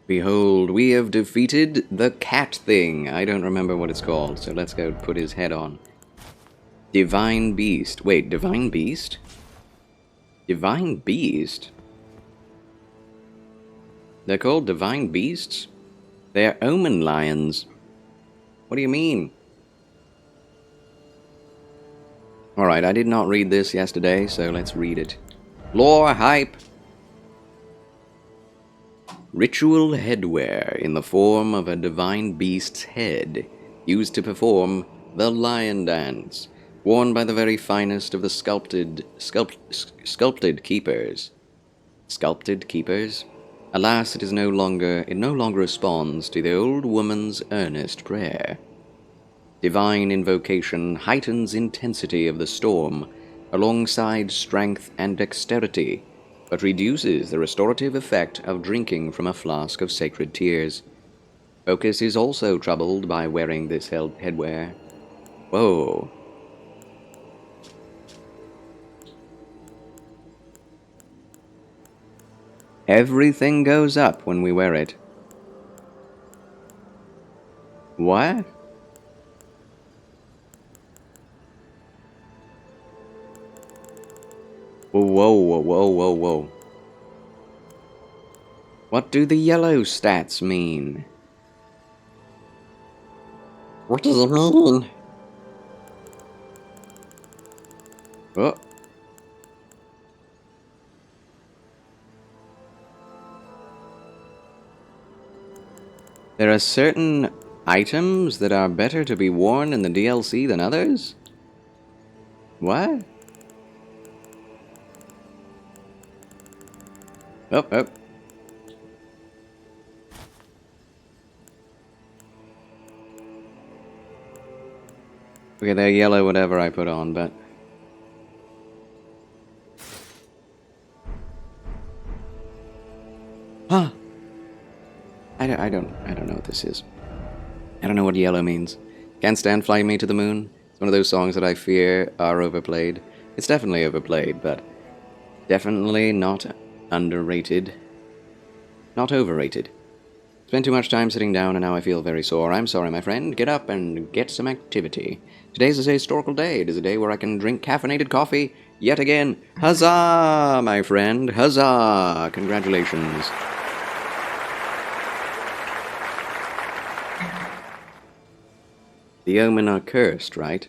Behold, we have defeated the cat thing. I don't remember what it's called, so let's go put his head on. Divine Beast. Wait, Divine Beast? Divine Beast? They're called Divine Beasts? They're Omen Lions. What do you mean? Alright, I did not read this yesterday, so let's read it. Lore hype! Ritual headwear in the form of a divine beast's head, used to perform the lion dance, worn by the very finest of the sculpted keepers. Sculpted keepers? Alas, it no longer responds to the old woman's earnest prayer. Divine invocation heightens intensity of the storm, alongside strength and dexterity, but reduces the restorative effect of drinking from a flask of sacred tears. Focus is also troubled by wearing this headwear. Whoa. Everything goes up when we wear it. What? Whoa, whoa, whoa, whoa, whoa. What do the yellow stats mean? What does it mean? Oh. There are certain items that are better to be worn in the DLC than others? What? Oh, oh. Okay, they're yellow whatever I put on, but... Huh! I don't know what this is. I don't know what yellow means. Can't stand Fly Me to the Moon. It's one of those songs that I fear are overplayed. It's definitely overplayed, but definitely not underrated. Not overrated. Spent too much time sitting down and now I feel very sore. I'm sorry, my friend. Get up and get some activity. Today's a historical day. It is a day where I can drink caffeinated coffee yet again. Huzzah, my friend. Huzzah. Congratulations. The Omen are cursed, right?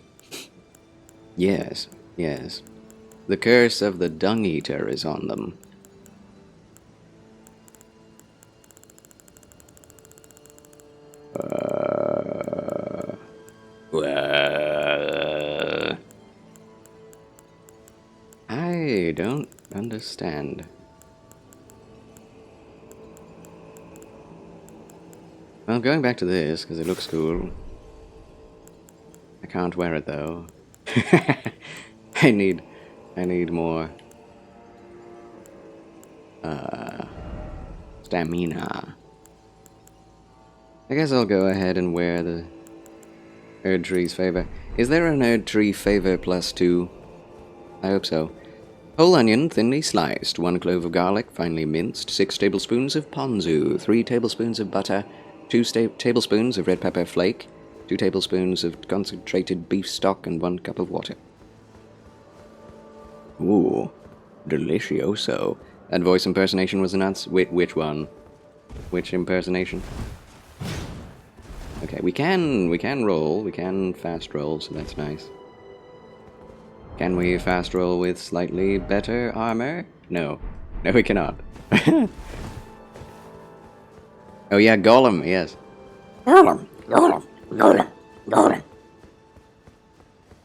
Yes, yes. The curse of the Dung Eater is on them. I don't understand. Well, going back to this, because it looks cool. I can't wear it, though. I need more... stamina. I guess I'll go ahead and wear the Erdtree's favor. Is there an Erdtree favor +2? I hope so. Whole onion, thinly sliced, 1 clove of garlic, finely minced, 6 tablespoons of ponzu, 3 tablespoons of butter, 2 tablespoons of red pepper flake, 2 tablespoons of concentrated beef stock, and 1 cup of water. Ooh, delicioso. That voice impersonation was announced. Which one? Which impersonation? Okay, we can roll. We can fast roll, so that's nice. Can we fast roll with slightly better armor? No. No, we cannot. Oh yeah, Golem, yes. Golem.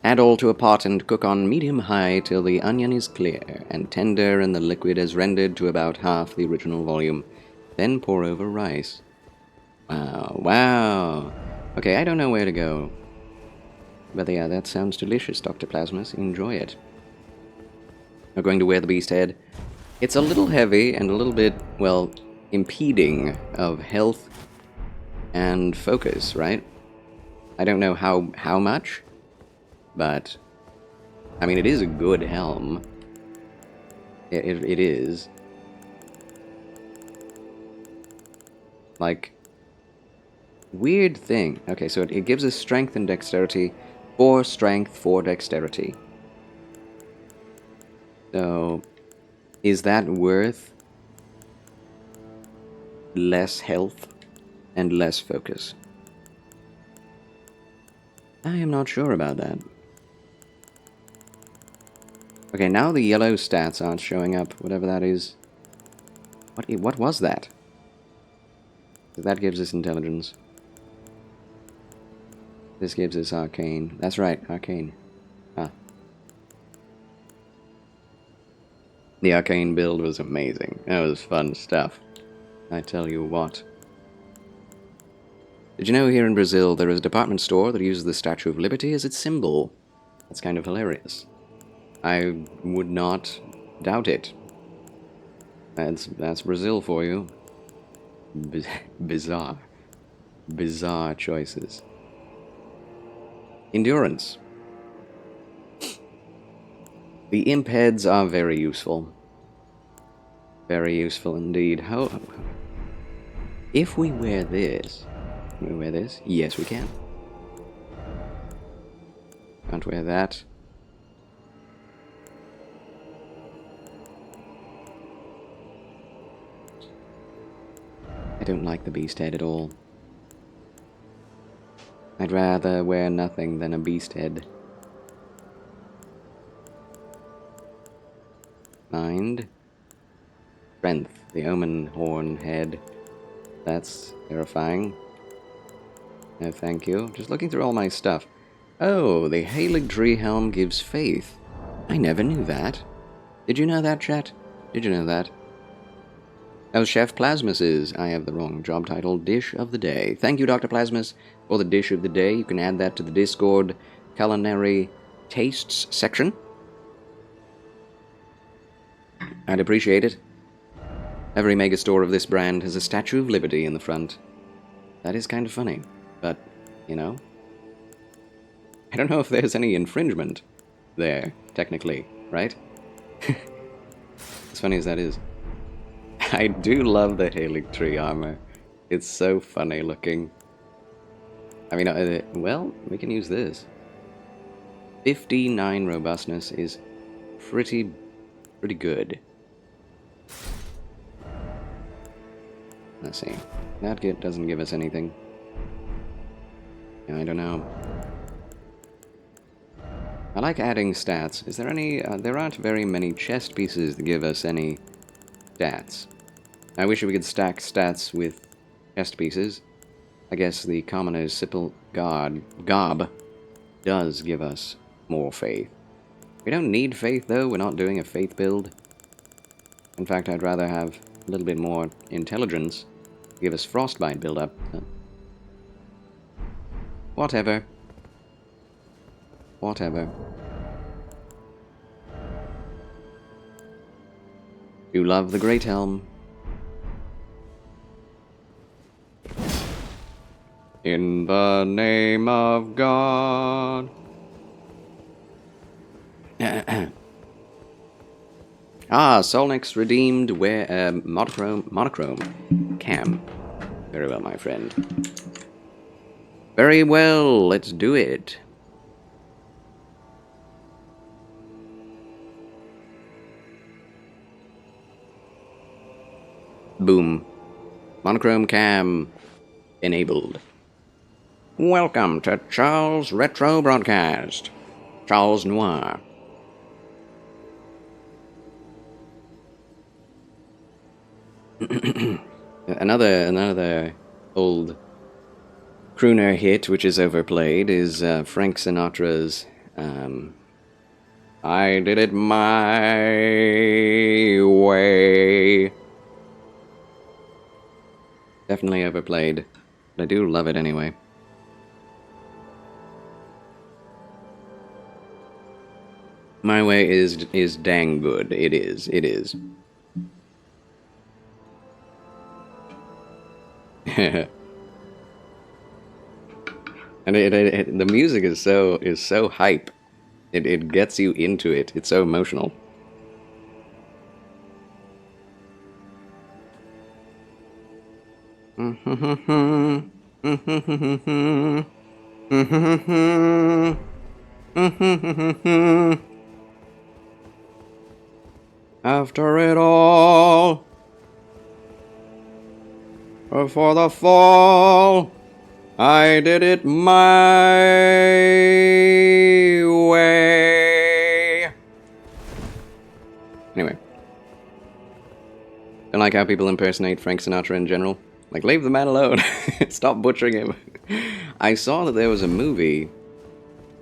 Add all to a pot and cook on medium-high till the onion is clear and tender and the liquid is rendered to about half the original volume. Then pour over rice. Wow, wow. Okay, I don't know where to go. But yeah, that sounds delicious, Dr. Plasmus. Enjoy it. I'm going to wear the beast head. It's a little heavy and a little bit, well, impeding of health and focus, right? I don't know how much, but I mean, it is a good helm. It is. Like, weird thing. Okay, so it gives us strength and dexterity. 4 strength, 4 dexterity. So, is that worth less health and less focus? I am not sure about that. Okay, now the yellow stats aren't showing up, whatever that is. What was that? That gives us intelligence. This gives us arcane. That's right, arcane. Ah. The arcane build was amazing. That was fun stuff. I tell you what. Did you know here in Brazil there is a department store that uses the Statue of Liberty as its symbol? That's kind of hilarious. I would not doubt it. That's Brazil for you. Bizarre. Bizarre choices. Endurance. The imp heads are very useful. Very useful indeed. How... If we wear this... Can we wear this? Yes, we can. Can't wear that. I don't like the beast head at all. I'd rather wear nothing than a beast head. Mind. Strength. The omen horn head. That's terrifying. No thank you. Just looking through all my stuff. Oh, the Erdtree helm gives faith. I never knew that. Did you know that, chat? Did you know that? Oh, Chef Plasmus is. I have the wrong job title. Dish of the Day. Thank you, Dr. Plasmus, for the Dish of the Day. You can add that to the Discord culinary tastes section. I'd appreciate it. Every mega store of this brand has a Statue of Liberty in the front. That is kind of funny, but, you know, I don't know if there's any infringement there, technically, right? As funny as that is. I do love the Erdtree armor. It's so funny looking. I mean, well, we can use this. 59 robustness is pretty good. Let's see. That doesn't give us anything. I don't know. I like adding stats. Is there any... there aren't very many chest pieces that give us any stats. I wish we could stack stats with chest pieces. I guess the commoner's simple gob does give us more faith. We don't need faith, though. We're not doing a faith build. In fact, I'd rather have a little bit more intelligence. Give us frostbite build-up. Whatever. Whatever. You love the Great Helm. In the name of God. Ah, Solnix redeemed monochrome cam. Very well, my friend. Very well, let's do it. Boom. Monochrome cam enabled. Welcome to Charles Retro Broadcast. Charles Noir. Another old crooner hit, which is overplayed, is Frank Sinatra's I Did It My Way. Definitely overplayed, but I do love it anyway. My way is dang good. It is. It is. And the music is so hype. It gets you into it. It's so emotional. After it all, before the fall, I did it my way. Anyway. Don't like how people impersonate Frank Sinatra in general. Like, leave the man alone. Stop butchering him. I saw that there was a movie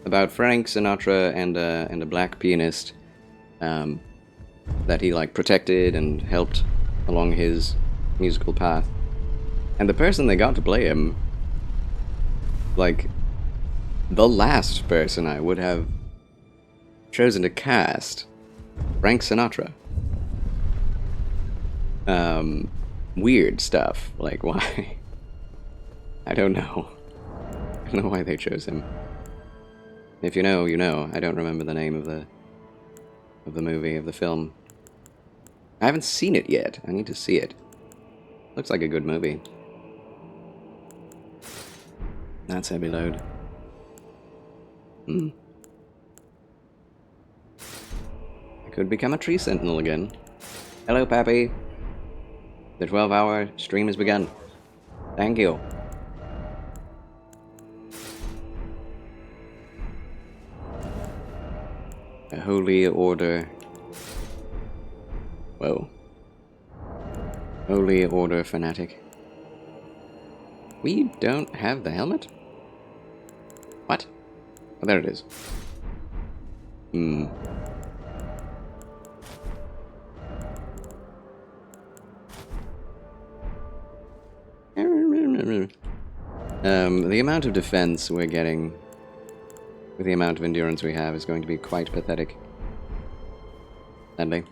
about Frank Sinatra and a black pianist that he, like, protected and helped along his musical path. And the person they got to play him, like, the last person I would have chosen to cast, Frank Sinatra. Weird stuff. Like, why? I don't know. I don't know why they chose him. If you know, you know. I don't remember the name of the movie, of the film. I haven't seen it yet. I need to see it. Looks like a good movie. That's heavy load. I could become a tree sentinel again. Hello, Pappy. The 12-hour stream has begun. Thank you. A holy order. Whoa. Holy order fanatic. We don't have the helmet? What? Oh, there it is. The amount of defense we're getting with the amount of endurance we have is going to be quite pathetic. Sadly.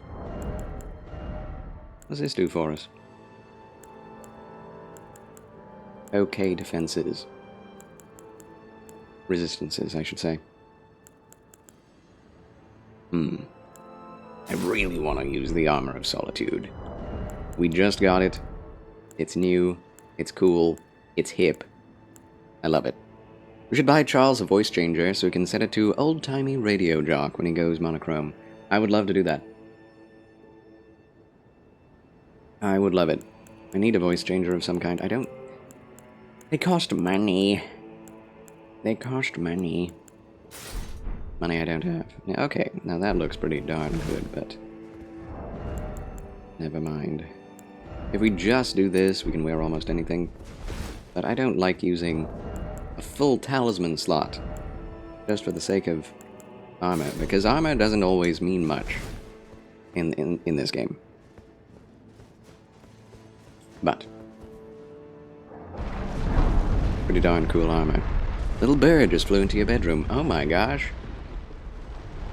What does this do for us? Okay, defenses. Resistances, I should say. I really want to use the Armor of Solitude. We just got it. It's new. It's cool. It's hip. I love it. We should buy Charles a voice changer so we can set it to old-timey radio jock when he goes monochrome. I would love to do that. I would love it. I need a voice changer of some kind. I don't... They cost money. They cost money. Money I don't have. Yeah, okay, now that looks pretty darn good, but... Never mind. If we just do this, we can wear almost anything. But I don't like using a full talisman slot just for the sake of armor, because armor doesn't always mean much in this game. But pretty darn cool armor. Little bird just flew into your bedroom. Oh my gosh.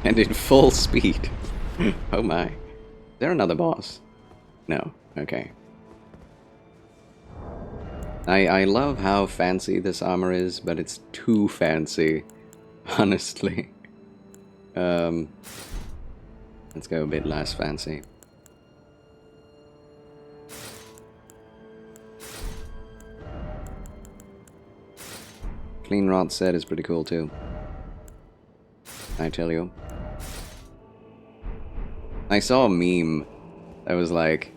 And in full speed. Oh my. Is there another boss? No. Okay. I love how fancy this armor is, but it's too fancy, honestly. Let's go a bit less fancy. Clean Rot set is pretty cool too. I tell you. I saw a meme that was like...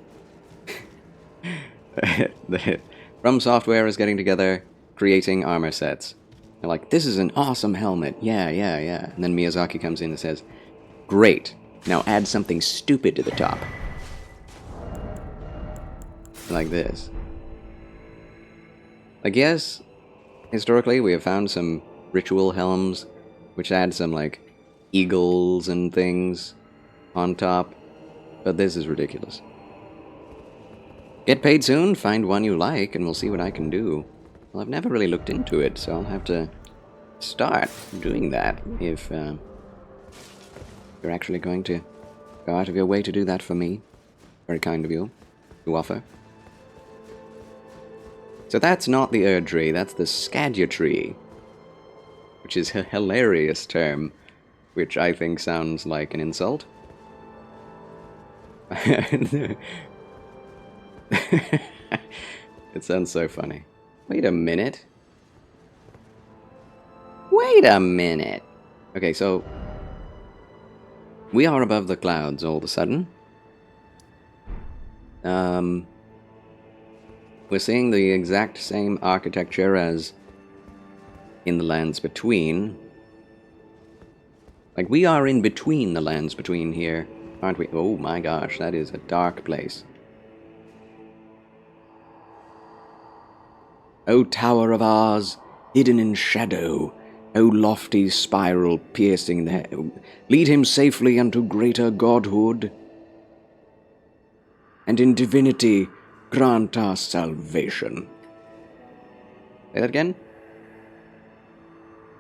From Software is getting together, creating armor sets. They're like, this is an awesome helmet. Yeah. And then Miyazaki comes in and says, great. Now add something stupid to the top. Like this. Like, yes, historically we have found some ritual helms which add some, like, eagles and things on top. But this is ridiculous. Get paid soon, find one you like, and we'll see what I can do. Well, I've never really looked into it, so I'll have to start doing that if you're actually going to go out of your way to do that for me. Very kind of you to offer. So that's not the Erdtree, that's the Erdtree, which is a hilarious term, which I think sounds like an insult. It sounds so funny. Wait a minute. Wait a minute. Okay, so we are above the clouds all of a sudden. We're seeing the exact same architecture as in the lands between. Like, we are in between the lands between here, aren't we? Oh my gosh, that is a dark place. O tower of ours, hidden in shadow, O lofty spiral piercing the lead him safely unto greater godhood, and in divinity grant us salvation. Say that again?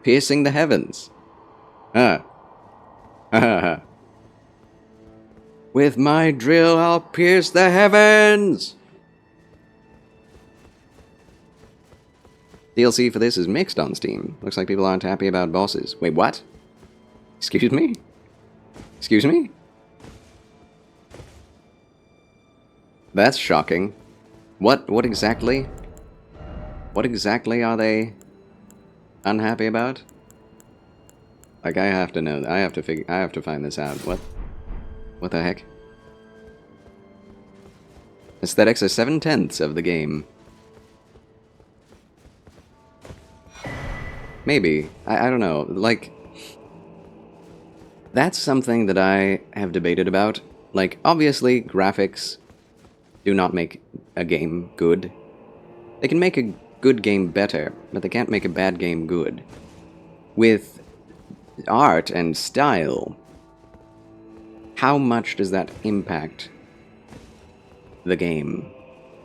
Piercing the heavens. Ah. Ha ha ha. With my drill I'll pierce the heavens! DLC for this is mixed on Steam. Looks like people aren't happy about bosses. Wait, what? Excuse me? Excuse me? That's shocking. What exactly? What exactly are they unhappy about? Like, I have to know. I have to find this out. What the heck? Aesthetics are 7/10 of the game. Maybe. I don't know. Like, that's something that I have debated about. Like, obviously, graphics do not make a game good. They can make a good game better, but they can't make a bad game good. With art and style, how much does that impact the game?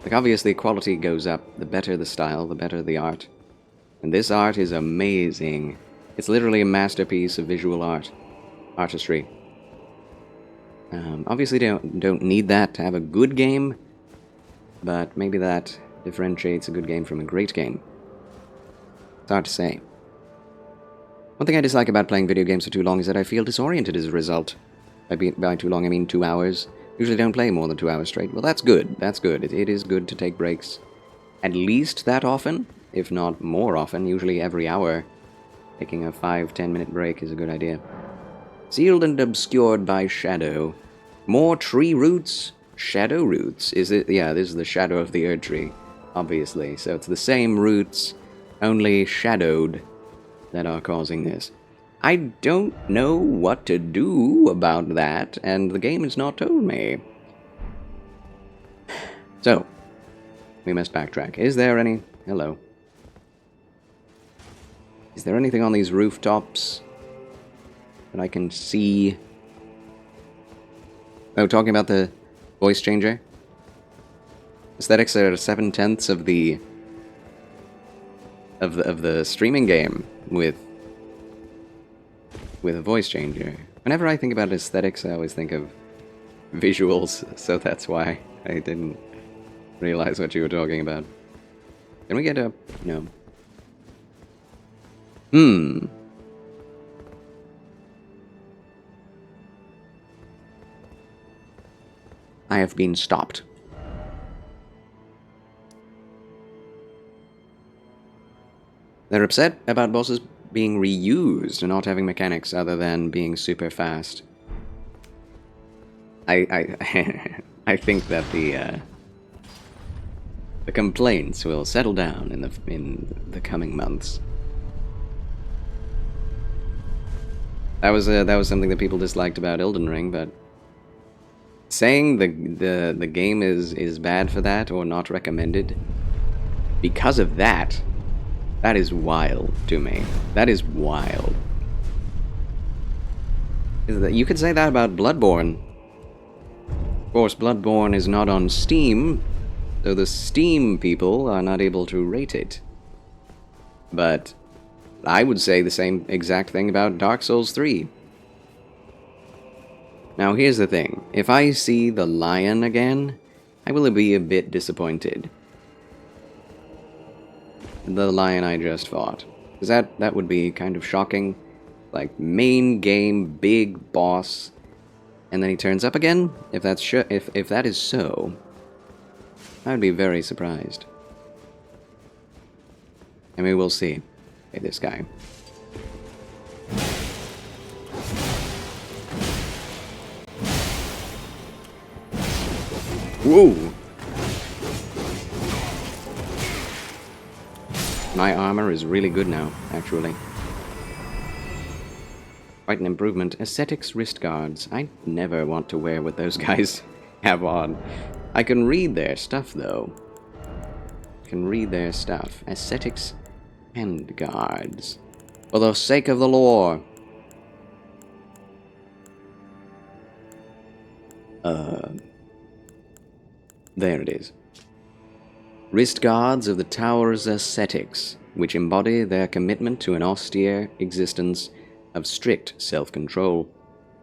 Like, obviously, quality goes up. The better the style, the better the art. And this art is amazing. It's literally a masterpiece of visual artistry. Obviously, don't need that to have a good game, but maybe that differentiates a good game from a great game. It's hard to say. One thing I dislike about playing video games for too long is that I feel disoriented as a result. By too long, I mean 2 hours. Usually don't play more than 2 hours straight. Well, that's good. That's good. It is good to take breaks at least that often, if not more often. Usually every hour. Taking a 5-10 minute break is a good idea. Sealed and obscured by shadow. More tree roots? Shadow roots? Is it? Yeah, this is the shadow of the Erdtree, obviously. So it's the same roots, only shadowed, that are causing this. I don't know what to do about that, and the game has not told me. So, we must backtrack. Is there any... Hello. Is there anything on these rooftops that I can see? Oh, talking about the voice changer? Aesthetics are 7/10 of the streaming game with a voice changer. Whenever I think about aesthetics, I always think of visuals, so that's why I didn't realize what you were talking about. Can we get a... No. I have been stopped. They're upset about bosses being reused and not having mechanics other than being super fast. I think that the complaints will settle down in the coming months. That was something that people disliked about Elden Ring, but saying the game is bad for that or not recommended because of that. That is wild to me. That is wild. You could say that about Bloodborne. Of course, Bloodborne is not on Steam, so the Steam people are not able to rate it. But I would say the same exact thing about Dark Souls 3. Now, here's the thing. If I see the lion again, I will be a bit disappointed. The lion I just fought. Because that would be kind of shocking. Like, main game, big boss, and then he turns up again? If that is so, I'd be very surprised. And we will see. Okay, this guy. Whoa! My armor is really good now, actually. Quite an improvement. Ascetics wrist guards. I never want to wear what those guys have on. I can read their stuff, though. I can read their stuff. Ascetics hand guards. For the sake of the lore. There it is. Wrist guards of the Tower's ascetics, which embody their commitment to an austere existence of strict self-control,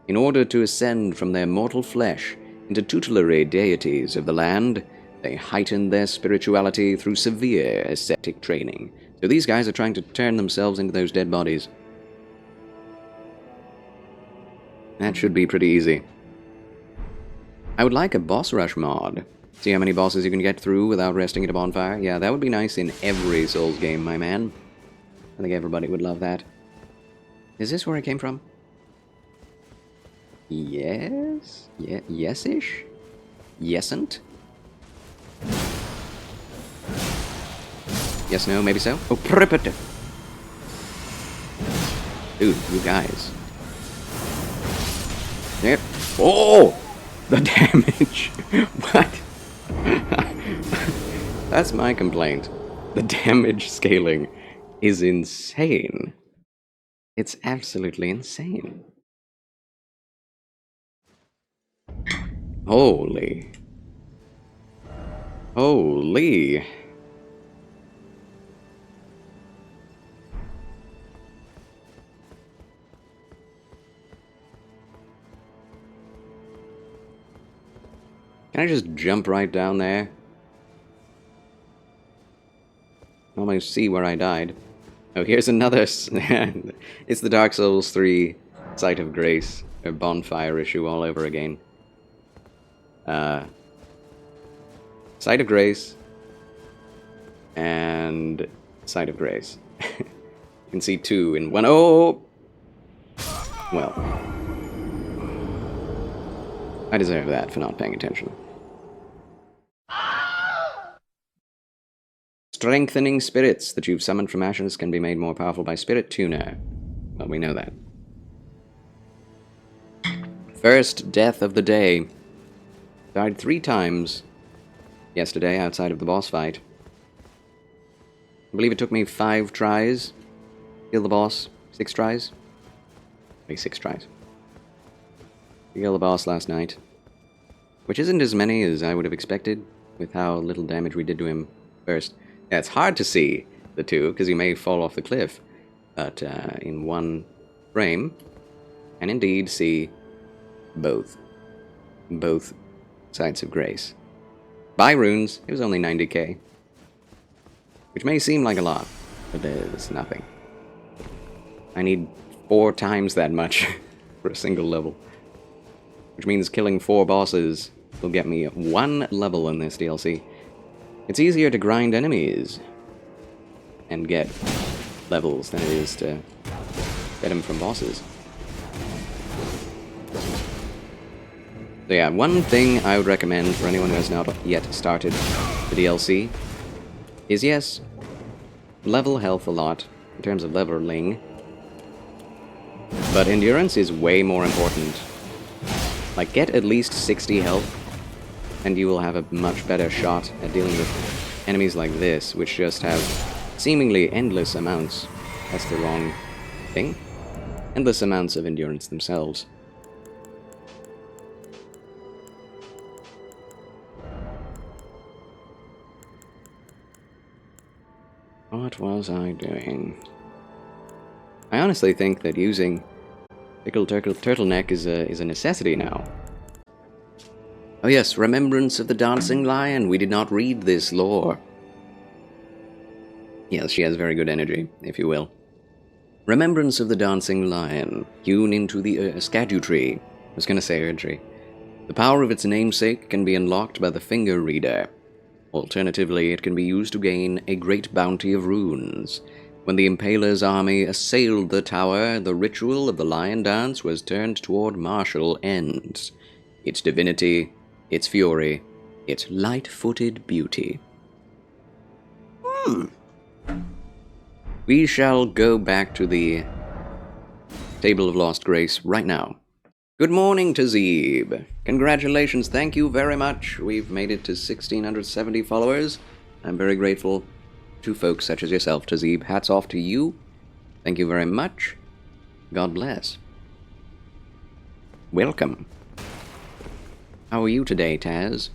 in order to ascend from their mortal flesh into tutelary deities of the land. They heighten their spirituality through severe ascetic training. So these guys are trying to turn themselves into those dead bodies. That should be pretty easy. I would like a boss rush mod. See how many bosses you can get through without resting at a bonfire? Yeah, that would be nice in every Souls game, my man. I think everybody would love that. Is this where I came from? Yes? Yes-ish? Yesn't? Yes, no, maybe so? Oh, primitive! Dude, you guys. Yep. Oh! The damage! What? That's my complaint. The damage scaling is insane. It's absolutely insane. Holy. Holy. Can I just jump right down there? Almost see where I died. Oh, here's another... It's the Dark Souls 3 Site of Grace, or bonfire issue all over again. Site of Grace, and Site of Grace. You can see two in one. Oh! Well. I deserve that for not paying attention. Strengthening spirits that you've summoned from ashes can be made more powerful by Spirit Tuner. Well, we know that. First death of the day. Died 3 times yesterday outside of the boss fight. I believe it took me 5 tries. Kill the boss. 6 tries? Maybe 6 tries. Kill the boss last night. Which isn't as many as I would have expected, with how little damage we did to him first. Yeah, it's hard to see the two, because he may fall off the cliff. But in one frame, and indeed see both. Both sides of grace. By runes, it was only 90k. Which may seem like a lot, but it is nothing. I need 4 times that much for a single level. Which means killing 4 bosses will get me 1 level in this DLC. It's easier to grind enemies and get levels than it is to get them from bosses. So yeah, one thing I would recommend for anyone who has not yet started the DLC is, yes, level health a lot in terms of leveling, but endurance is way more important. Like, get at least 60 health, and you will have a much better shot at dealing with enemies like this, which just have seemingly endless amounts. That's the wrong thing. Endless amounts of endurance themselves. What was I doing? I honestly think that using Pickle Turtleneck is a necessity now. Oh yes, Remembrance of the Dancing Lion. We did not read this lore. Yes, she has very good energy, if you will. Remembrance of the Dancing Lion, hewn into the Erdtree. I was going to say Erdtree. The power of its namesake can be unlocked by the finger reader. Alternatively, it can be used to gain a great bounty of runes. When the Impaler's army assailed the tower, the ritual of the lion dance was turned toward martial ends. Its divinity, its fury, its light-footed beauty. We shall go back to the Table of Lost Grace right now. Good morning, Tazib. Congratulations, thank you very much. We've made it to 1,670 followers. I'm very grateful to folks such as yourself, Tazib. Hats off to you. Thank you very much. God bless. Welcome. How are you today, Taz?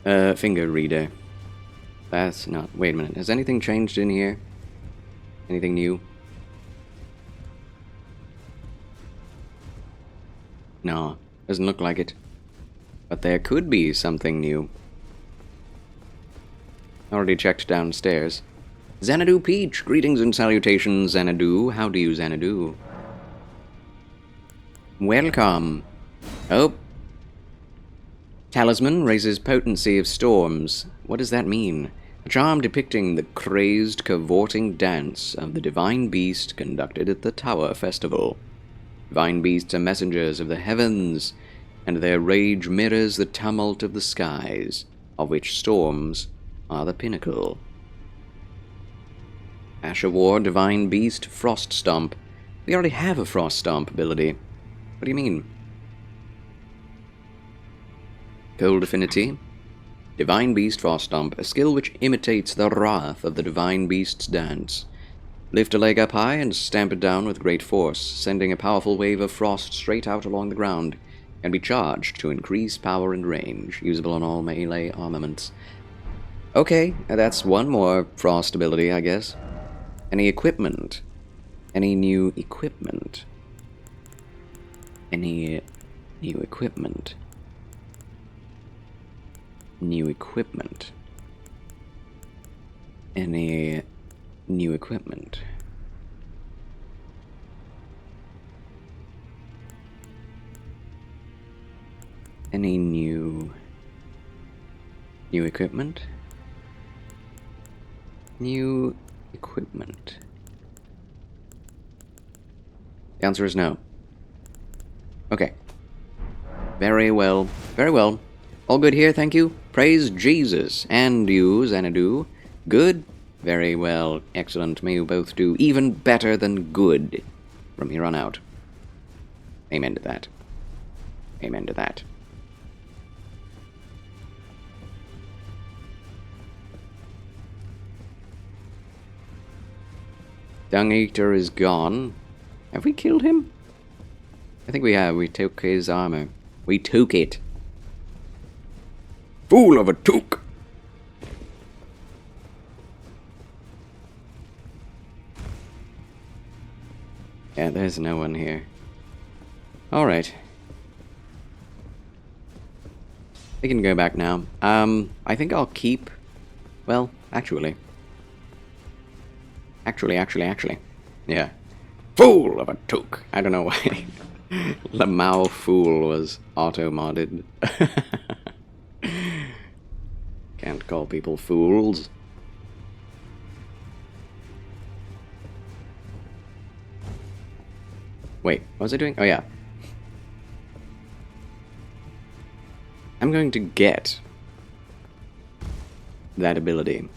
Finger reader. That's not... Wait a minute. Has anything changed in here? Anything new? No, doesn't look like it. But there could be something new. Already checked downstairs. Xanadu Peach! Greetings and salutations, Xanadu. How do you, Xanadu? Welcome. Oh. Talisman raises potency of storms. What does that mean? A charm depicting the crazed, cavorting dance of the divine beast conducted at the Tower Festival. Divine beasts are messengers of the heavens, and their rage mirrors the tumult of the skies, of which storms are the pinnacle. Ash of War, Divine Beast, Frost Stomp. We already have a Frost Stomp ability. What do you mean? Cold Affinity. Divine Beast, Frost Stomp, a skill which imitates the wrath of the Divine Beast's dance. Lift a leg up high and stamp it down with great force, sending a powerful wave of frost straight out along the ground, and be charged to increase power and range, usable on all melee armaments. Okay, that's one more frost ability, I guess. Any equipment? Any new equipment? Any new equipment? New equipment? Any new equipment? Any new equipment? New equipment. The answer is no. Okay. Very well. Very well. All good here, thank you. Praise Jesus. And you, Xanadu. Good? Very well. Excellent. May you both do even better than good from here on out. Amen to that. Amen to that. Dung Eater is gone. Have we killed him? I think we have. We took his armor. We took it. Fool of a took! Yeah, there's no one here. Alright. We can go back now. I think I'll keep... Well, actually. Actually. Yeah. Fool of a took! I don't know why. Lamau Fool was auto-modded. Can't call people fools. Wait, what was I doing? Oh yeah. I'm going to get that ability.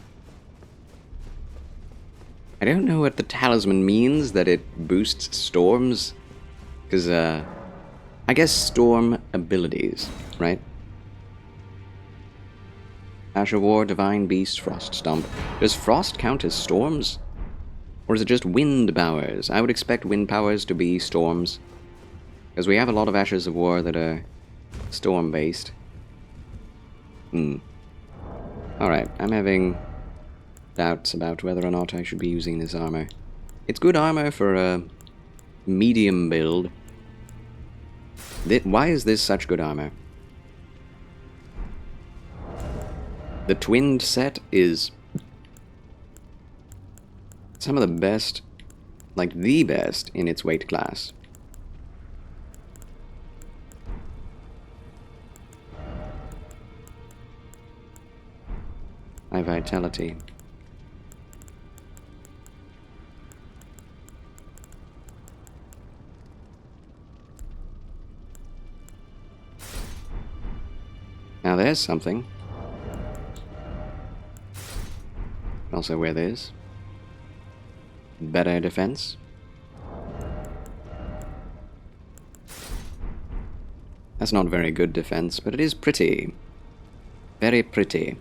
I don't know what the talisman means, that it boosts storms. Because, I guess storm abilities, right? Ash of War, Divine Beast, Frost Stomp. Does Frost count as storms? Or is it just wind powers? I would expect wind powers to be storms. Because we have a lot of Ashes of War that are storm-based. Alright, I'm having doubts about whether or not I should be using this armor. It's good armor for a medium build. Why is this such good armor? The twinned set is some of the best, like the best, in its weight class. High vitality. Now there's something. Also wear this. Better defense. That's not very good defense, but it is pretty. Very pretty.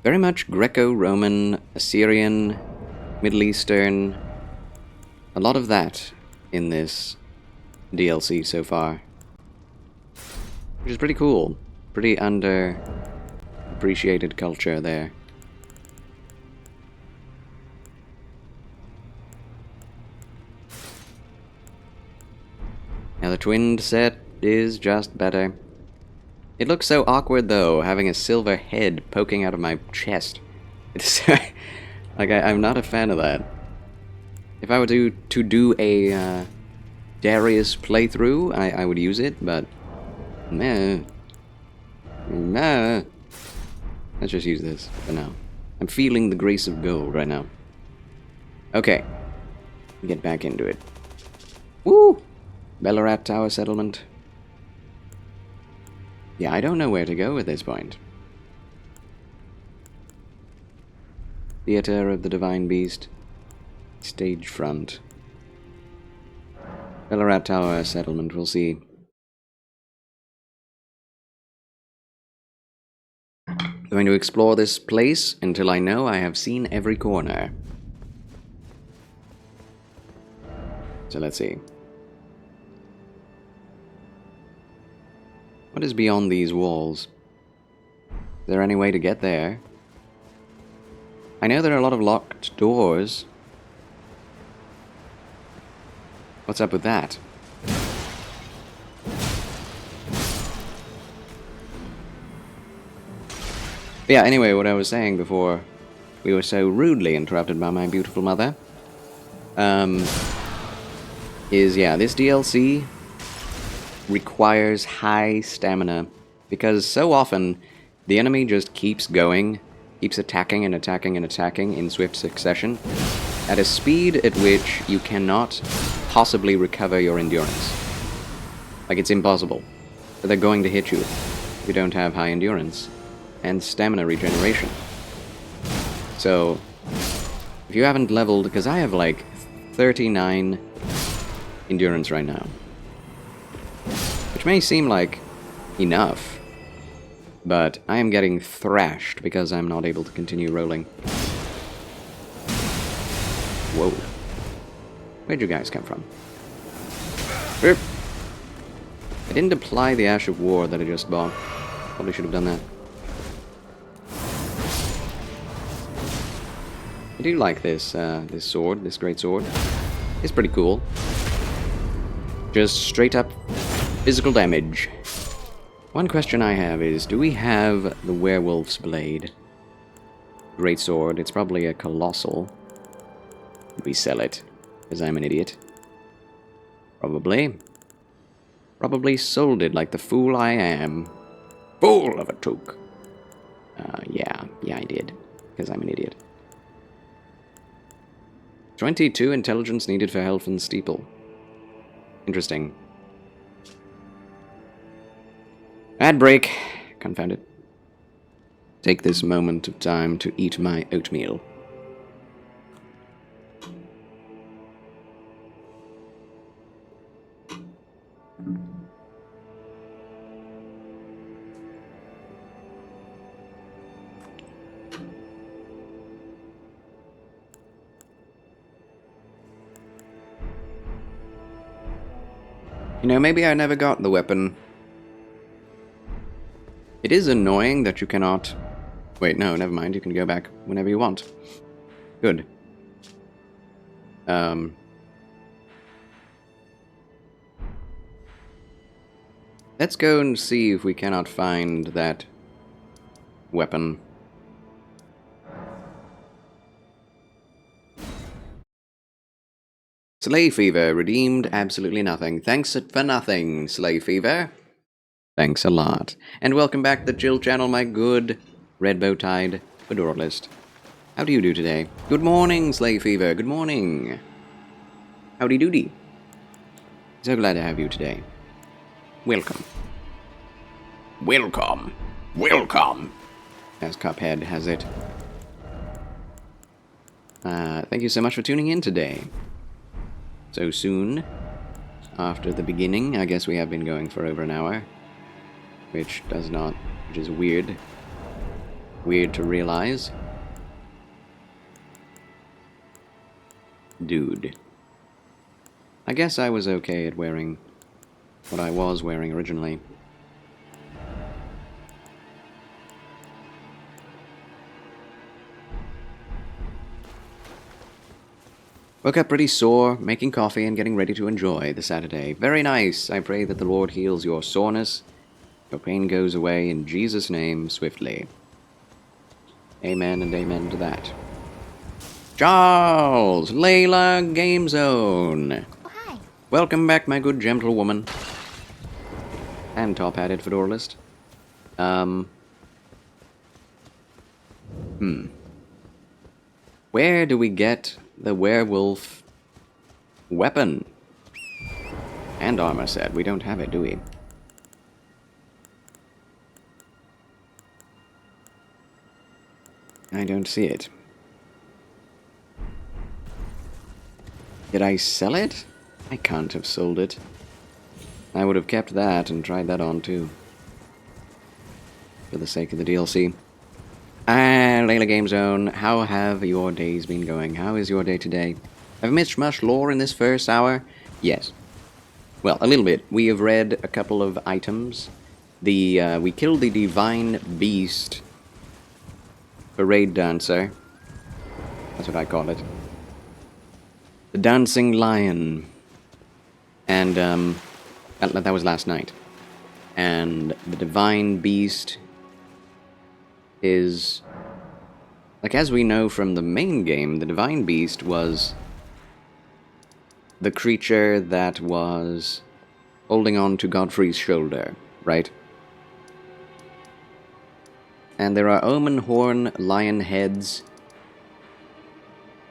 Very much Greco-Roman, Assyrian, Middle Eastern. A lot of that in this DLC so far. Which is pretty cool. Pretty underappreciated culture there. Now the twinned set is just better. It looks so awkward though, having a silver head poking out of my chest. It's like I'm not a fan of that. If I were to do a Darius playthrough, I would use it, but nah. Let's just use this for now. I'm feeling the grace of gold right now. Okay, get back into it. Woo! Ballarat Tower settlement. Yeah, I don't know where to go at this point. Theater of the Divine Beast. Stage front. Ballarat Tower settlement, we'll see. Going to explore this place until I know I have seen every corner. So let's see. What is beyond these walls? Is there any way to get there? I know there are a lot of locked doors. What's up with that? But yeah, anyway, what I was saying before we were so rudely interrupted by my beautiful mother, is, yeah, this DLC requires high stamina, because so often the enemy just keeps going, keeps attacking and attacking and attacking in swift succession, at a speed at which you cannot possibly recover your endurance. Like, it's impossible. But they're going to hit you if you don't have high endurance and stamina regeneration. So, if you haven't leveled, because I have like 39 endurance right now, which may seem like enough, but I am getting thrashed because I'm not able to continue rolling. Whoa. Where'd you guys come from? Burp. I didn't apply the Ash of War that I just bought. Probably should have done that. I do like this, this sword, this great sword. It's pretty cool. Just straight up physical damage. One question I have is, do we have the Werewolf's Blade? Great sword, it's probably a colossal. Did we sell it? Because I'm an idiot. Probably. Probably sold it like the fool I am. Fool of a took. Yeah, I did. Because I'm an idiot. 22 intelligence needed for Helfen Steeple. Interesting. Ad break. Confound it. Take this moment of time to eat my oatmeal. You know, maybe I never got the weapon. It is annoying that you cannot... Wait, no, never mind. You can go back whenever you want. Good. Let's go and see if we cannot find that weapon. Slay Fever, redeemed absolutely nothing. Thanks for nothing, Slay Fever. Thanks a lot. And welcome back to the Chill Channel, my good red bow tied, fedoralist. How do you do today? Good morning, Slay Fever. Good morning. Howdy doody. So glad to have you today. Welcome. Welcome. Welcome. As Cuphead has it. Thank you so much for tuning in today. So soon after the beginning, I guess we have been going for over an hour. Which is weird. Weird to realize. Dude. I guess I was okay at wearing what I was wearing originally. Woke up pretty sore, making coffee and getting ready to enjoy the Saturday. Very nice. I pray that the Lord heals your soreness. Your pain goes away in Jesus' name swiftly. Amen and amen to that. Charles! Layla Game Zone! Oh, hi. Welcome back, my good gentlewoman. And top-hatted fedoralist. Where do we get the werewolf weapon? And armor set. We don't have it, do we? I don't see it. Did I sell it? I can't have sold it. I would have kept that and tried that on too. For the sake of the DLC. Layla Game Zone, how have your days been going? How is your day today? Have I missed much lore in this first hour? Yes. Well, a little bit. We have read a couple of items. We killed the Divine Beast Parade Dancer. That's what I call it. The Dancing Lion. And, that was last night. And the Divine Beast is... Like, as we know from the main game, the Divine Beast was the creature that was holding on to Godfrey's shoulder, right? And there are omen horn lion heads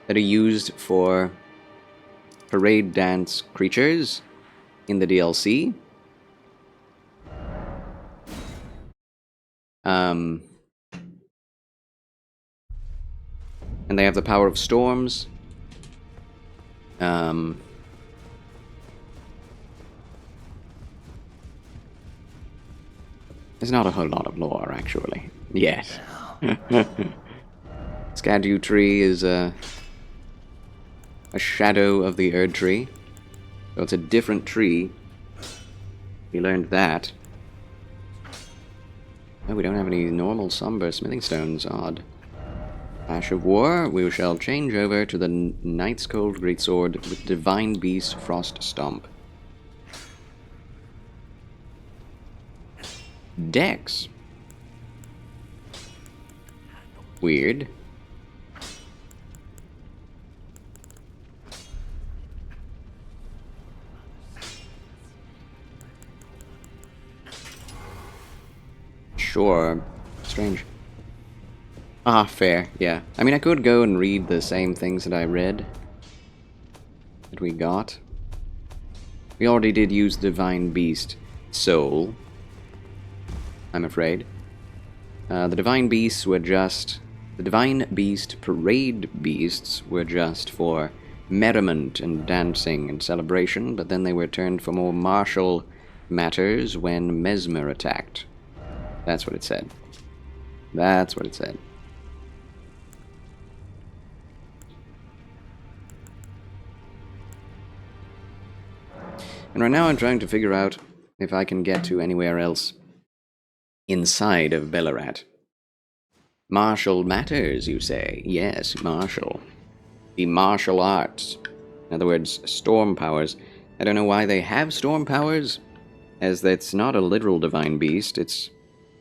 that are used for parade dance creatures in the DLC. And they have the power of storms. There's not a whole lot of lore, actually. Yes. Erdtree is a shadow of the Erdtree. So it's a different tree. We learned that. Oh, we don't have any normal somber smithing stones. Odd. Ash of War. We shall change over to the Knight's Cold Greatsword with Divine Beast Frost Stomp. Dex. Weird. Sure. Strange. Ah, fair, yeah. I mean, I could go and read the same things that I read. That we got. We already did use Divine Beast Soul. I'm afraid. The Divine Beasts were just... The Divine Beast Parade Beasts were just for merriment and dancing and celebration, but then they were turned for more martial matters when Mesmer attacked. That's what it said. That's what it said. And right now I'm trying to figure out if I can get to anywhere else inside of Bellarat. Martial matters, you say? Yes, martial. The martial arts. In other words, storm powers. I don't know why they have storm powers, as that's not a literal divine beast, it's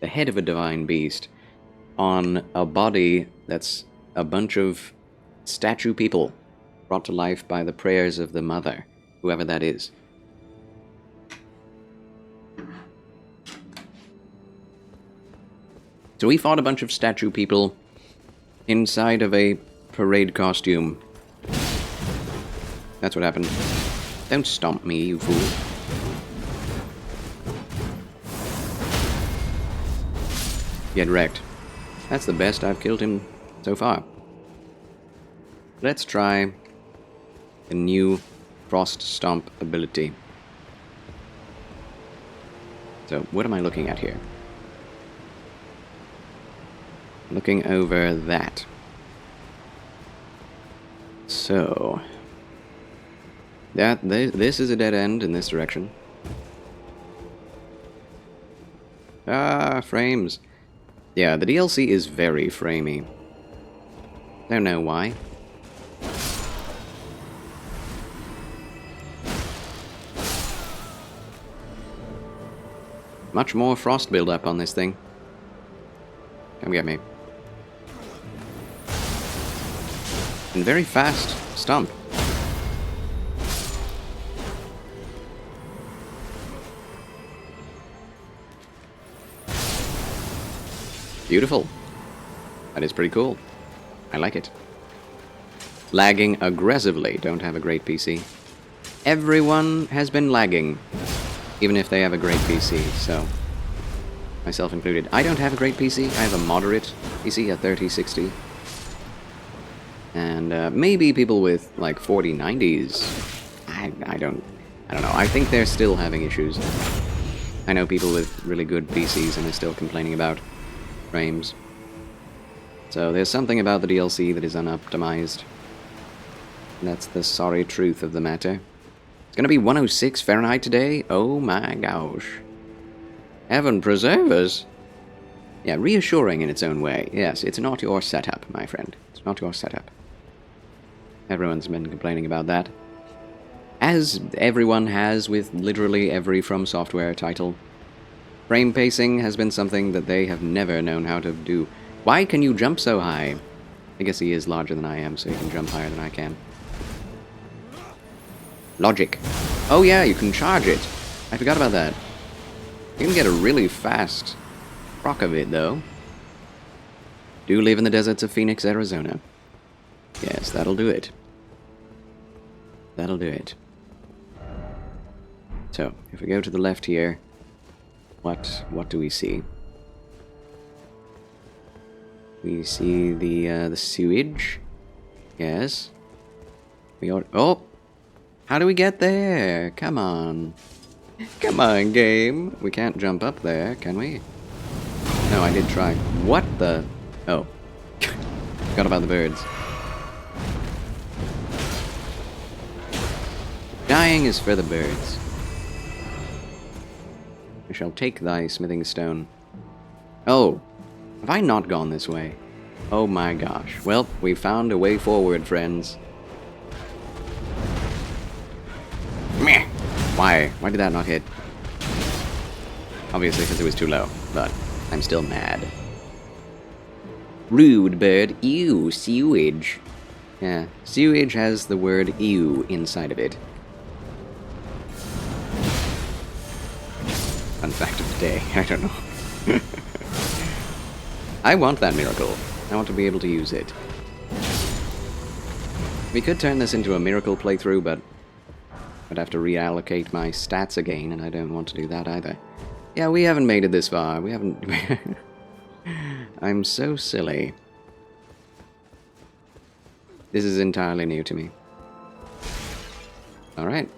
the head of a divine beast on a body that's a bunch of statue people brought to life by the prayers of the mother, whoever that is. So we fought a bunch of statue people inside of a parade costume. That's what happened. Don't stomp me, you fool. Get wrecked. That's the best I've killed him so far. Let's try the new Frost Stomp ability. So, what am I looking at here? Looking over that. So, this is a dead end in this direction. Ah, frames. Yeah, the DLC is very framey. Don't know why. Much more frost build-up on this thing. Come get me. And very fast stomp. Beautiful. That is pretty cool. I like it. Lagging aggressively. Don't have a great PC. Everyone has been lagging. Even if they have a great PC, so... myself included. I don't have a great PC. I have a moderate PC, a 3060. And maybe people with, like, 4090s. I don't know. I think they're still having issues. I know people with really good PCs and are still complaining about frames. So there's something about the DLC that is unoptimized. That's the sorry truth of the matter. It's gonna be 106 Fahrenheit today? Oh my gosh. Heaven preserve us. Yeah, reassuring in its own way. Yes, it's not your setup, my friend. It's not your setup. Everyone's been complaining about that. As everyone has with literally every From Software title. Frame pacing has been something that they have never known how to do. Why can you jump so high? I guess he is larger than I am, so he can jump higher than I can. Logic. Oh yeah, you can charge it. I forgot about that. You can get a really fast proc of it, though. Do live in the deserts of Phoenix, Arizona. Yes, that'll do it. That'll do it. So, if we go to the left here, what do we see? We see the sewage. Yes. We are. Oh, how do we get there? Come on, come on, game. We can't jump up there, can we? No, I did try. What the? Oh, forgot about the birds. Dying is for the birds. I shall take thy smithing stone. Oh, have I not gone this way? Oh my gosh. Well, we found a way forward, friends. Meh. Why? Why did that not hit? Obviously because it was too low, but I'm still mad. Rude bird. Ew, sewage. Yeah, sewage has the word ew inside of it. Fun fact of the day. I don't know. I want that miracle. I want to be able to use it. We could turn this into a miracle playthrough, but I'd have to reallocate my stats again, and I don't want to do that either. Yeah, we haven't made it this far. We haven't... I'm so silly. This is entirely new to me. Alright.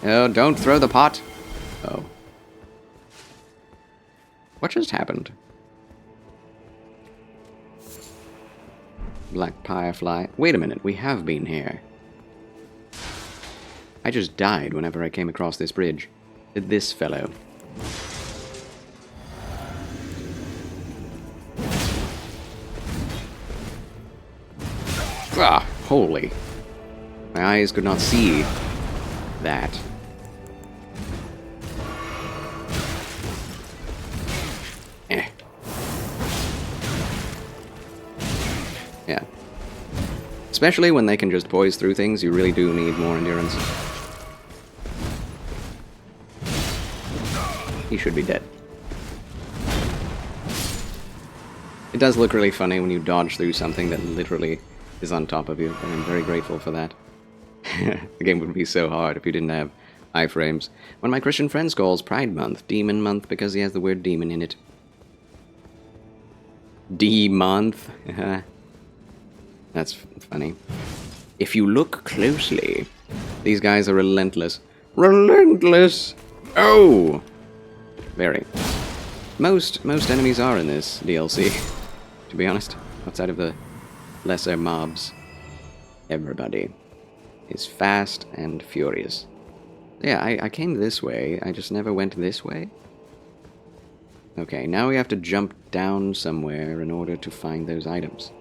Oh, don't throw the pot! Oh. What just happened? Black Firefly. Wait a minute, we have been here. I just died whenever I came across this bridge. This fellow. Ah, holy. My eyes could not see that. Yeah. Especially when they can just poise through things, you really do need more endurance. He should be dead. It does look really funny when you dodge through something that literally is on top of you, and I'm very grateful for that. The game would be so hard if you didn't have iframes. One of my Christian friends calls Pride Month Demon Month because he has the word demon in it. D-month. That's funny. If you look closely, these guys are relentless. Relentless! Oh! Very. Most enemies are in this DLC, to be honest, outside of the lesser mobs. Everybody is fast and furious. Yeah, I came this way, I just never went this way. Okay, now we have to jump down somewhere in order to find those items.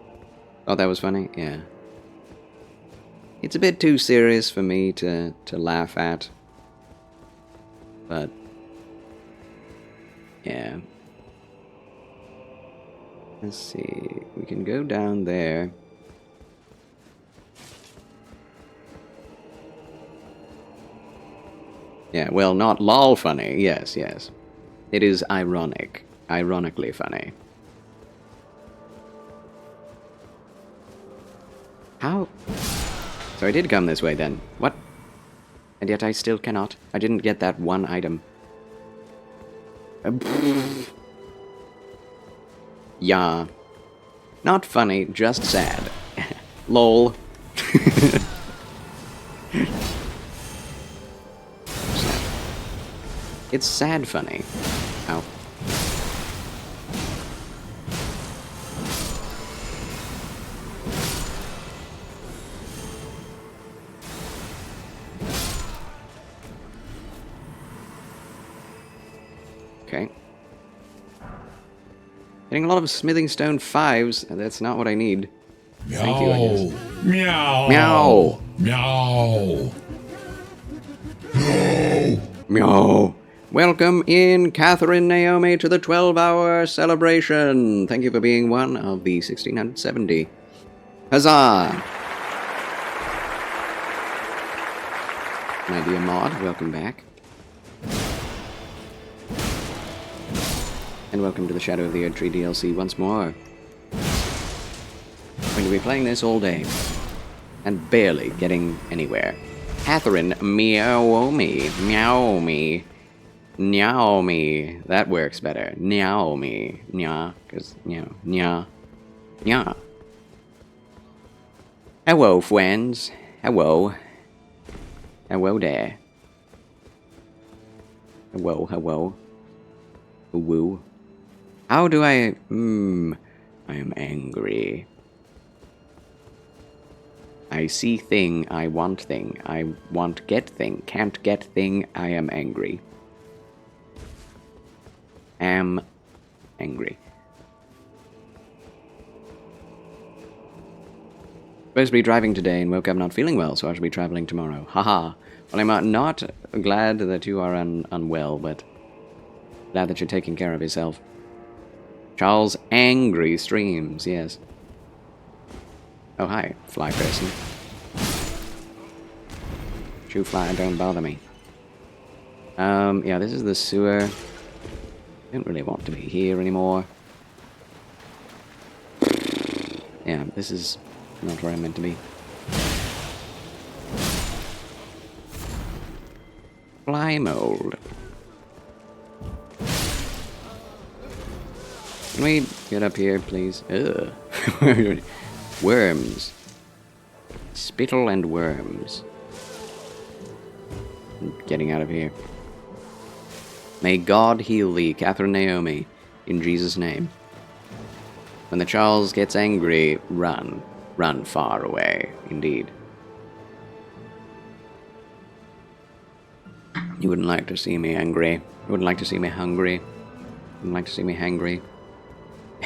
Oh, that was funny? Yeah. It's a bit too serious for me to laugh at. But yeah. Let's see. We can go down there. Yeah, well, not lol funny. Yes, yes. It is ironic. Ironically funny. How? So I did come this way then. What? And yet I still cannot. I didn't get that one item. Yeah. Not funny, just sad. Lol. It's sad funny. Ow. Okay. Getting a lot of smithing stone 5s, and that's not what I need. Meow. Thank you, I guess. Meow. Meow. Meow. Meow. Meow. Welcome in, Catherine Naomi, to the 12-hour celebration. Thank you for being one of the 1670. Huzzah! My dear Maud, welcome back. And welcome to the Shadow of the Erdtree DLC once more. I'm going to be playing this all day. And barely getting anywhere. Catherine Naomi. Meow me. Meow me. That works better. Meow me. Nya. Because, you know, nya. Nya. Hello, friends. Hello. Hello there. Hello, hello. Woo. How do I... I am angry. I see thing, I want thing. I want get thing, can't get thing, I am angry. Am angry. Supposed to be driving today and woke up not feeling well, so I should be traveling tomorrow. Haha. Well, I'm not glad that you are unwell, but glad that you're taking care of yourself. Charles Angry streams, yes. Oh, hi, fly person. Shoo fly, don't bother me. Yeah, this is the sewer. Don't really want to be here anymore. Yeah, this is not where I'm meant to be. Fly mold. Can we get up here, please? Ugh. Worms. Spittle and worms. I'm getting out of here. May God heal thee, Catherine Naomi, in Jesus' name. When the Charles gets angry, run. Run far away, indeed. You wouldn't like to see me angry. You wouldn't like to see me hungry. You wouldn't like to see me hangry.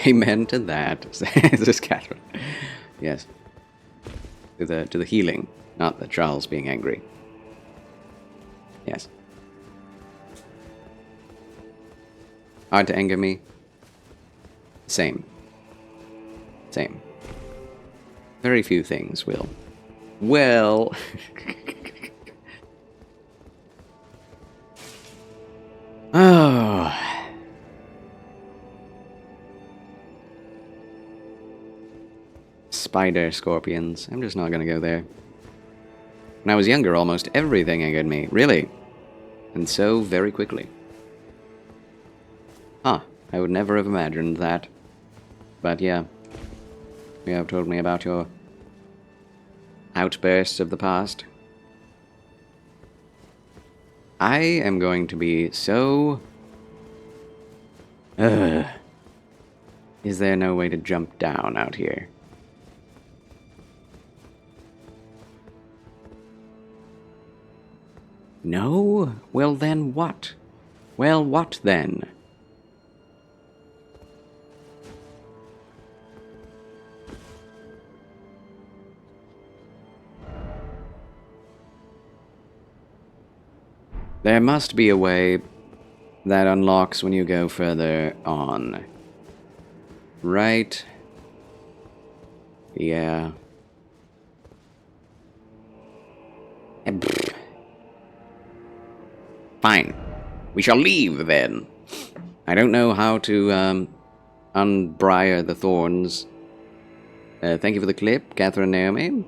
Amen to that, says Catherine. Yes. To the healing, not the Charles being angry. Yes. Hard to anger me? Same. Same. Very few things will. Well... Oh... Spider scorpions. I'm just not gonna go there. When I was younger, almost everything angered me. Really. And so very quickly. Huh. I would never have imagined that. But yeah. You have told me about your outbursts of the past. I am going to be so... Is there no way to jump down out here? No? Well then what? Well, what then? There must be a way that unlocks when you go further on. Right? Yeah. Fine. We shall leave, then. I don't know how to, unbriar the thorns. Thank you for the clip, Catherine Naomi.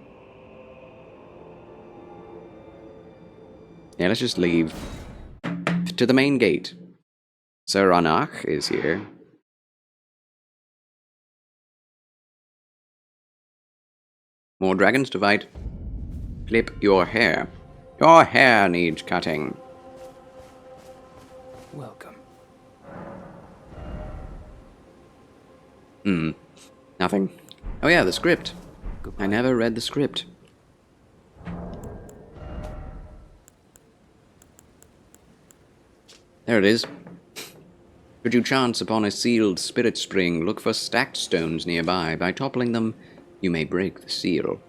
Yeah, let's just leave. To the main gate. Sir Anach is here. More dragons to fight. Clip your hair. Your hair needs cutting. Welcome. Nothing. Oh yeah, the script. Goodbye. I never read the script. There it is. Should you chance upon a sealed spirit spring, look for stacked stones nearby. By toppling them, you may break the seal.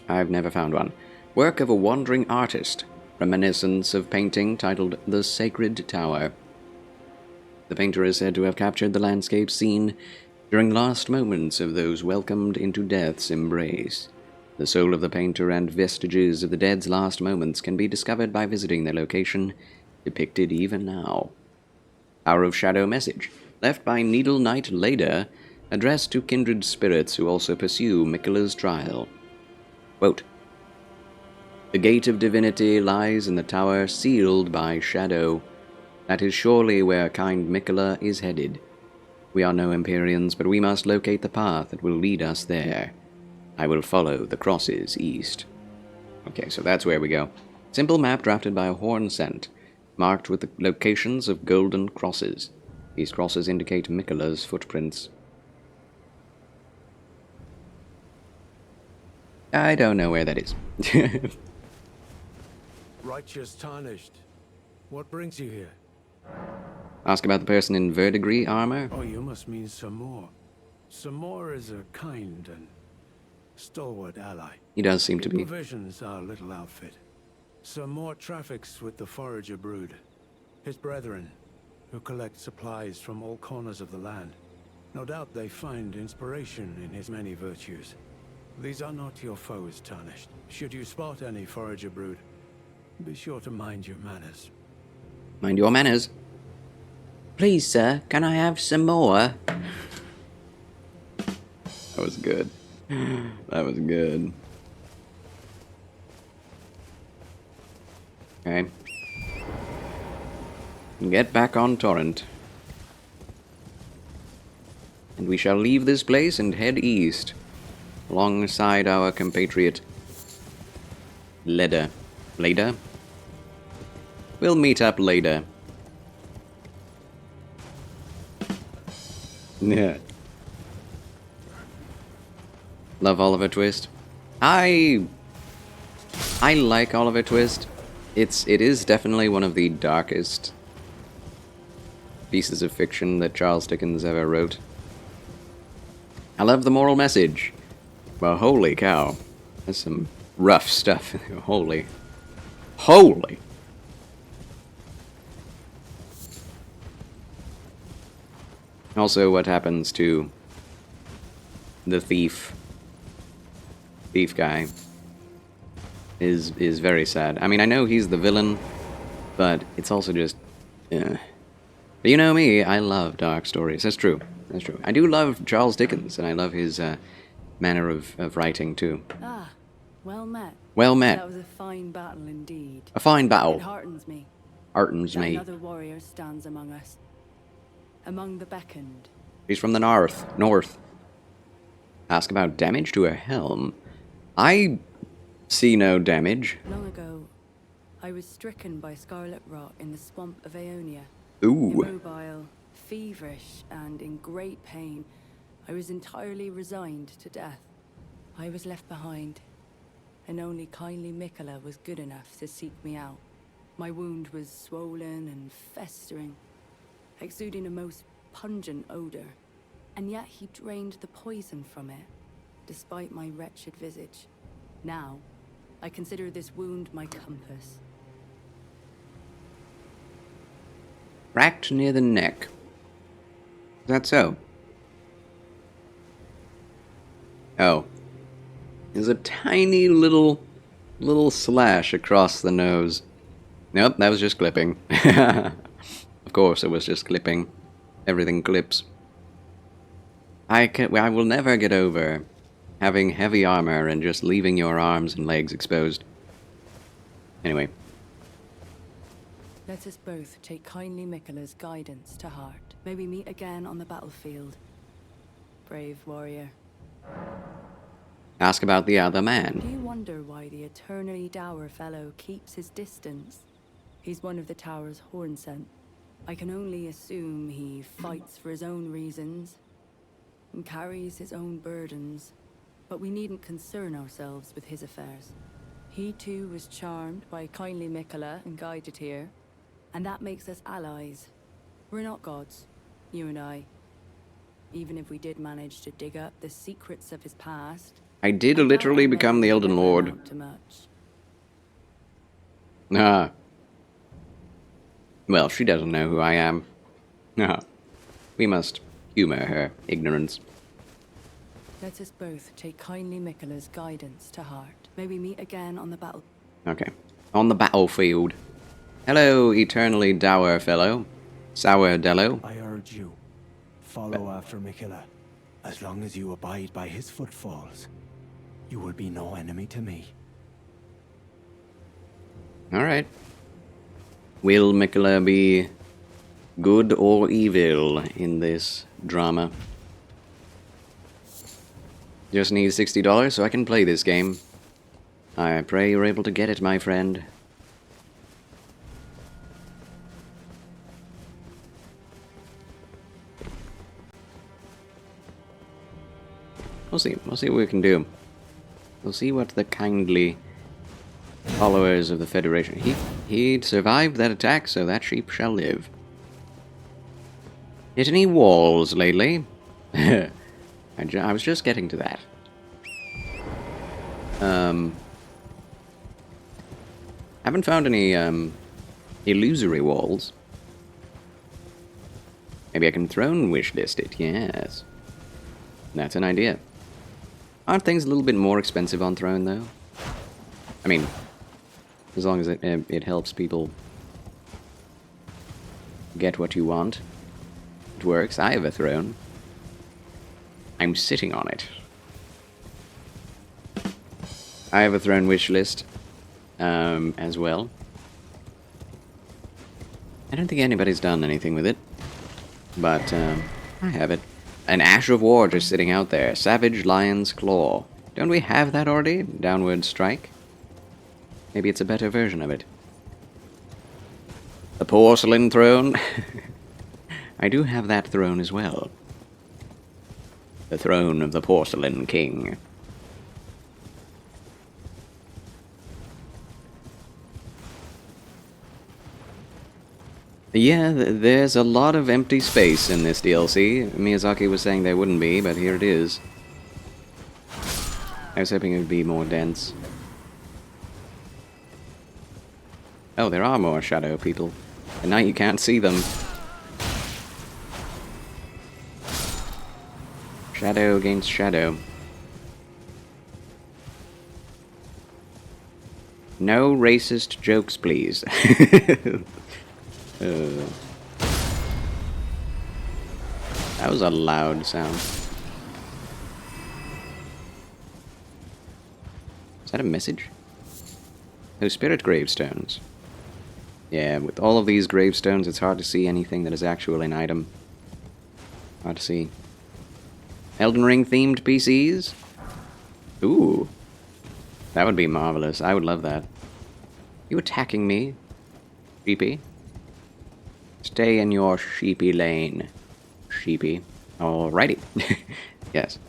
I've never found one. Work of a wandering artist. Reminiscence of painting titled The Sacred Tower. The painter is said to have captured the landscape scene during last moments of those welcomed into death's embrace. The soul of the painter and vestiges of the dead's last moments can be discovered by visiting their location, depicted even now. Hour of Shadow message, left by Needle Knight Leda, addressed to kindred spirits who also pursue Miquella's trial. Quote, "The gate of divinity lies in the tower sealed by shadow. That is surely where kind Miquella is headed. We are no Empyreans, but we must locate the path that will lead us there. I will follow the crosses east." Okay, so that's where we go. Simple map drafted by a horn scent, marked with the locations of golden crosses. These crosses indicate Miquella's footprints. I don't know where that is. Righteous tarnished. What brings you here? Ask about the person in verdigris armor? Oh, you must mean Samor. Samor is a kind and stalwart ally. He does seem to He be. provisions our little outfit. Samor traffics with the Forager brood, his brethren, who collect supplies from all corners of the land. No doubt they find inspiration in his many virtues. These are not your foes, Tarnished. Should you spot any Forager brood, be sure to mind your manners. Mind your manners. Please, sir, can I have some more? That was good. That was good. Okay. Get back on Torrent. And we shall leave this place and head east, alongside our compatriot Leda. Leda? We'll meet up later. Yeah. Love Oliver Twist. I like Oliver Twist. It is definitely one of the darkest pieces of fiction that Charles Dickens ever wrote. I love the moral message. Well, holy cow. That's some rough stuff. Holy. Holy! Also, what happens to the thief guy is very sad. I mean, I know he's the villain, but it's also just... But you know me, I love dark stories. That's true. That's true. I do love Charles Dickens, and I love his manner of writing, too. Ah, well met. Well met. That was a fine battle indeed. A fine It battle. heartens me Heartens that me. another warrior stands among us. Among the beckoned. She's from the north. North. Ask about damage to her helm. I see no damage. Long ago, I was stricken by scarlet rot in the swamp of Aeonia. Ooh. Immobile, feverish, and in great pain, I was entirely resigned to death. I was left behind, and only kindly Mikola was good enough to seek me out. My wound was swollen and festering, exuding a most pungent odor, and yet he drained the poison from it, despite my wretched visage. Now, I consider this wound my compass. Cracked near the neck. Is that so? Oh. There's a tiny little slash across the nose. Nope, that was just clipping. Of course it was just clipping. Everything clips. I will never get over having heavy armor and just leaving your arms and legs exposed. Anyway. Let us both take kindly Mikola's guidance to heart. May we meet again on the battlefield. Brave warrior. Ask about the other Do man. you wonder why the eternally dour fellow keeps his distance? He's one of the tower's horn scent. I can only assume he fights for his own reasons and carries his own burdens, but we needn't concern ourselves with his affairs. He too was charmed by kindly Mikola and guided here, and that makes us allies. We're not gods, you and I. Even if we did manage to dig up the secrets of his past, I did literally become the Elden Lord. Not too much. Ah. Well, she doesn't know who I am. Ah. We must humor her ignorance. Let us both take kindly Mikola's guidance to heart. May we meet again on the battle. Okay. On the battlefield. Hello, eternally dour fellow. Sourdello. I urge you, follow after Mikola. As long as you abide by his footfalls, you will be no enemy to me. Alright. Will Mikola be good or evil in this drama? Just need $60 so I can play this game. I pray you're able to get it, my friend. We'll see what we can do. We'll see what the kindly followers of the Federation... He survived that attack, so that sheep shall live. Hit any walls lately? I was just getting to that. Haven't found any illusory walls. Maybe I can throne wishlist it, yes. That's an idea. Aren't things a little bit more expensive on throne, though? I mean, as long as it helps people get what you want. It works. I have a throne. I'm sitting on it. I have a throne wish list as well. I don't think anybody's done anything with it, but I have it. An Ash of War just sitting out there. Savage Lion's Claw. Don't we have that already? Downward Strike? Maybe it's a better version of it. The Porcelain Throne. I do have that throne as well. The throne of the Porcelain King. Yeah, there's a lot of empty space in this DLC. Miyazaki was saying there wouldn't be, but here it is. I was hoping it would be more dense. Oh, there are more shadow people. And now you can't see them. Shadow against shadow. No racist jokes, please. That was a loud sound. Is that a message? Those spirit gravestones. Yeah, with all of these gravestones, it's hard to see anything that is actually an item. Hard to see. Elden Ring themed PCs? Ooh. That would be marvelous. I would love that. You attacking me? Sheepy? Stay in your sheepy lane. Sheepy. Alrighty. Yes.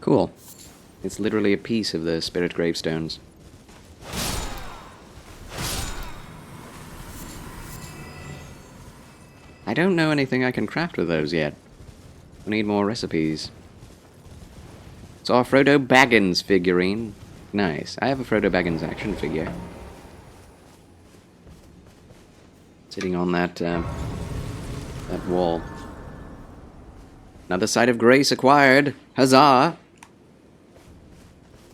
Cool. It's literally a piece of the spirit gravestones. I don't know anything I can craft with those yet. I need more recipes. Saw a Frodo Baggins figurine. Nice. I have a Frodo Baggins action figure. Sitting on that wall. Another site of grace acquired. Huzzah!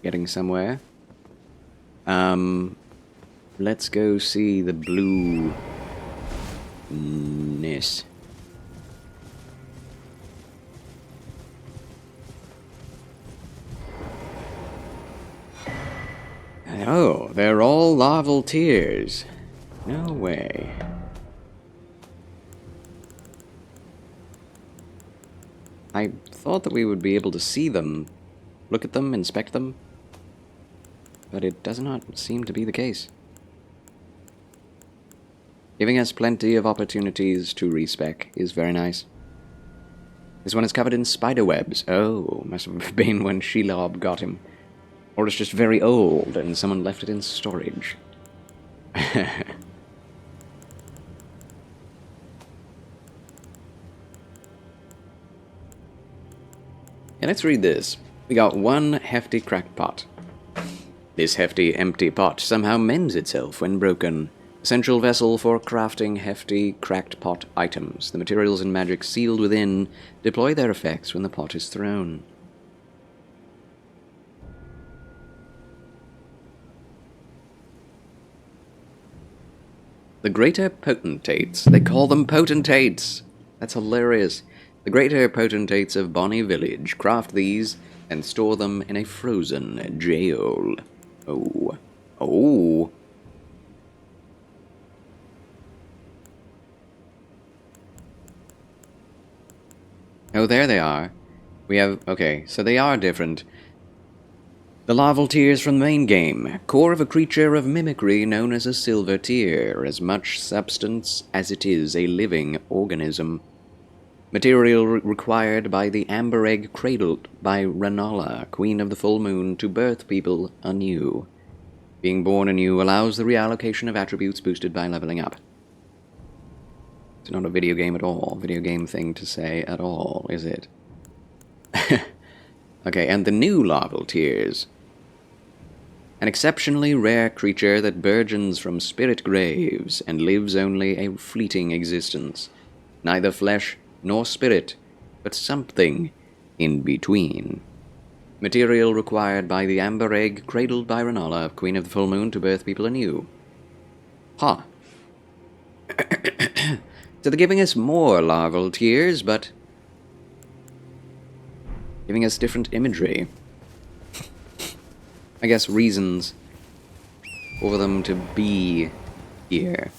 Getting somewhere. Let's go see the blueness. Oh, they're all larval tears. No way. I thought that we would be able to see them, look at them, inspect them, but it does not seem to be the case. Giving us plenty of opportunities to respec is very nice. This one is covered in spider webs. Oh, must have been when Shelob got him. Or it's just very old and someone left it in storage. Yeah, let's read this. We got one hefty cracked pot. This hefty, empty pot somehow mends itself when broken. Essential vessel for crafting hefty, cracked pot items. The materials and magic sealed within deploy their effects when the pot is thrown. The greater potentates. They call them potentates. That's hilarious. The greater potentates of Bonny Village craft these and store them in a frozen jail. Oh. Oh. Oh, there they are. We have... Okay, so they are different. The larval tears from the main game. Core of a creature of mimicry known as a silver tear. As much substance as it is a living organism. Material required by the amber egg cradled by Rennala, Queen of the Full Moon, to birth people anew. Being born anew allows the reallocation of attributes boosted by leveling up. It's not a video game at all. Video game thing to say at all, is it? Okay, and the new larval tears. An exceptionally rare creature that burgeons from spirit graves and lives only a fleeting existence. Neither flesh nor spirit, but something in between. Material required by the amber egg cradled by Rennala, Queen of the Full Moon, to birth people anew. Huh. So they're giving us more larval tears, but giving us different imagery. I guess reasons for them to be here.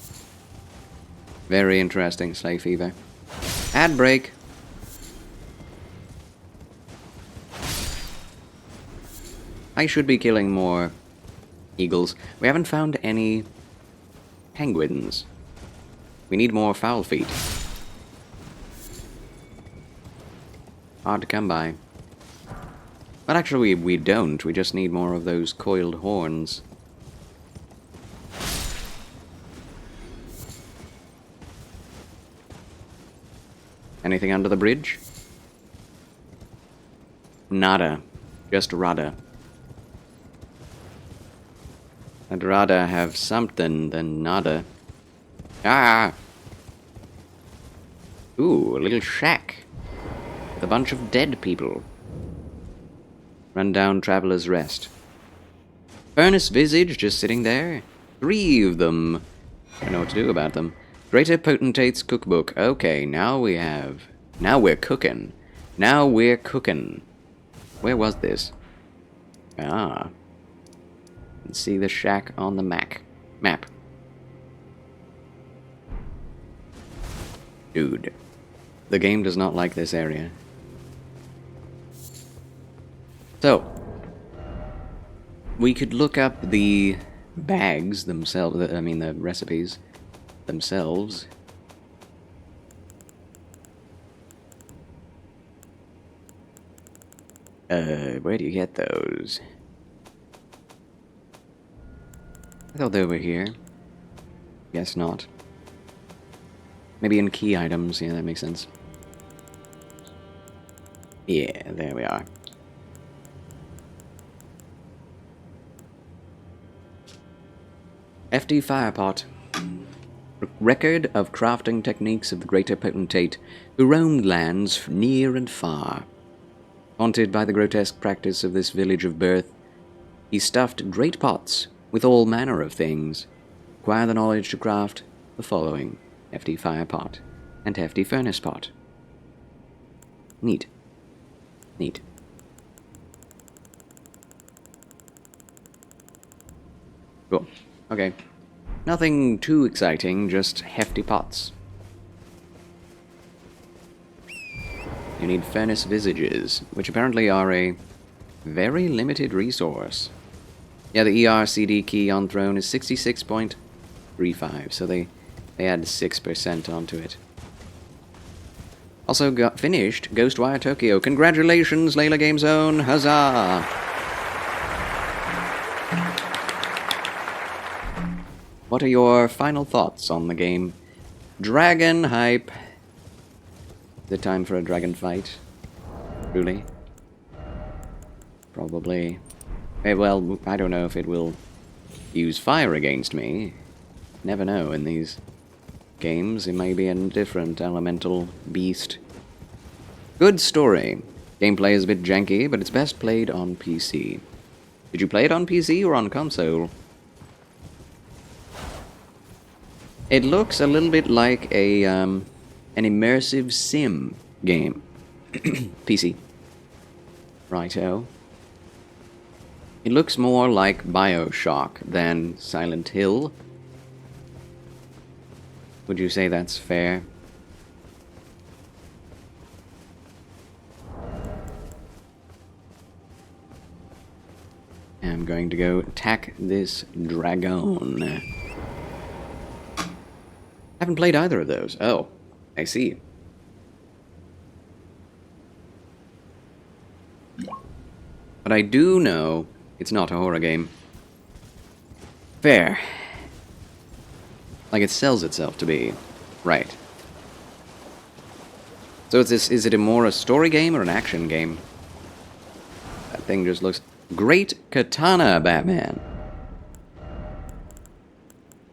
Very interesting, Slay Fever. Ad break. I should be killing more eagles. We haven't found any penguins. We need more fowl feet. Hard to come by. But actually we don't. We just need more of those coiled horns. Anything under the bridge? Nada. Just Rada. I'd rather have something than nada. Ah! Ooh, a little shack. With a bunch of dead people. Rundown Traveler's Rest. Furnace Visage just sitting there. 3 of them. I don't know what to do about them. Greater Potentate's Cookbook. Okay, now we're cooking. Now we're cooking. Where was this? Ah. Let's see the shack on the map. Dude. The game does not like this area. So, we could look up the bags themselves, the recipes themselves. Where do you get those? I thought they were here. Guess not. Maybe in key items, yeah, that makes sense. Yeah, there we are. FD Firepot. Record of crafting techniques of the Greater Potentate, who roamed lands near and far. Haunted by the grotesque practice of this village of birth, he stuffed great pots with all manner of things. Acquire the knowledge to craft the following: Hefty Fire Pot and Hefty Furnace Pot. Neat. Neat. Cool. Okay. Nothing too exciting, just hefty pots. You need furnace visages, which apparently are a very limited resource. Yeah, the ERCD key on throne is 66.35, so they add 6% onto it. Also got finished Ghostwire Tokyo. Congratulations, Layla Game Zone! Huzzah! What are your final thoughts on the game? Dragon hype. Is it time for a dragon fight? Truly? Probably. Well, I don't know if it will use fire against me. Never know in these games. It may be a different elemental beast. Good story. Gameplay is a bit janky, but it's best played on PC. Did you play it on PC or on console? It looks a little bit like an immersive sim game. PC. Righto. It looks more like BioShock than Silent Hill. Would you say that's fair? I'm going to go attack this dragon. Haven't played either of those. Oh, I see. But I do know it's not a horror game. Fair. Like it sells itself to be. Right. So is it more a story game or an action game? That thing just looks... Great Katana, Batman!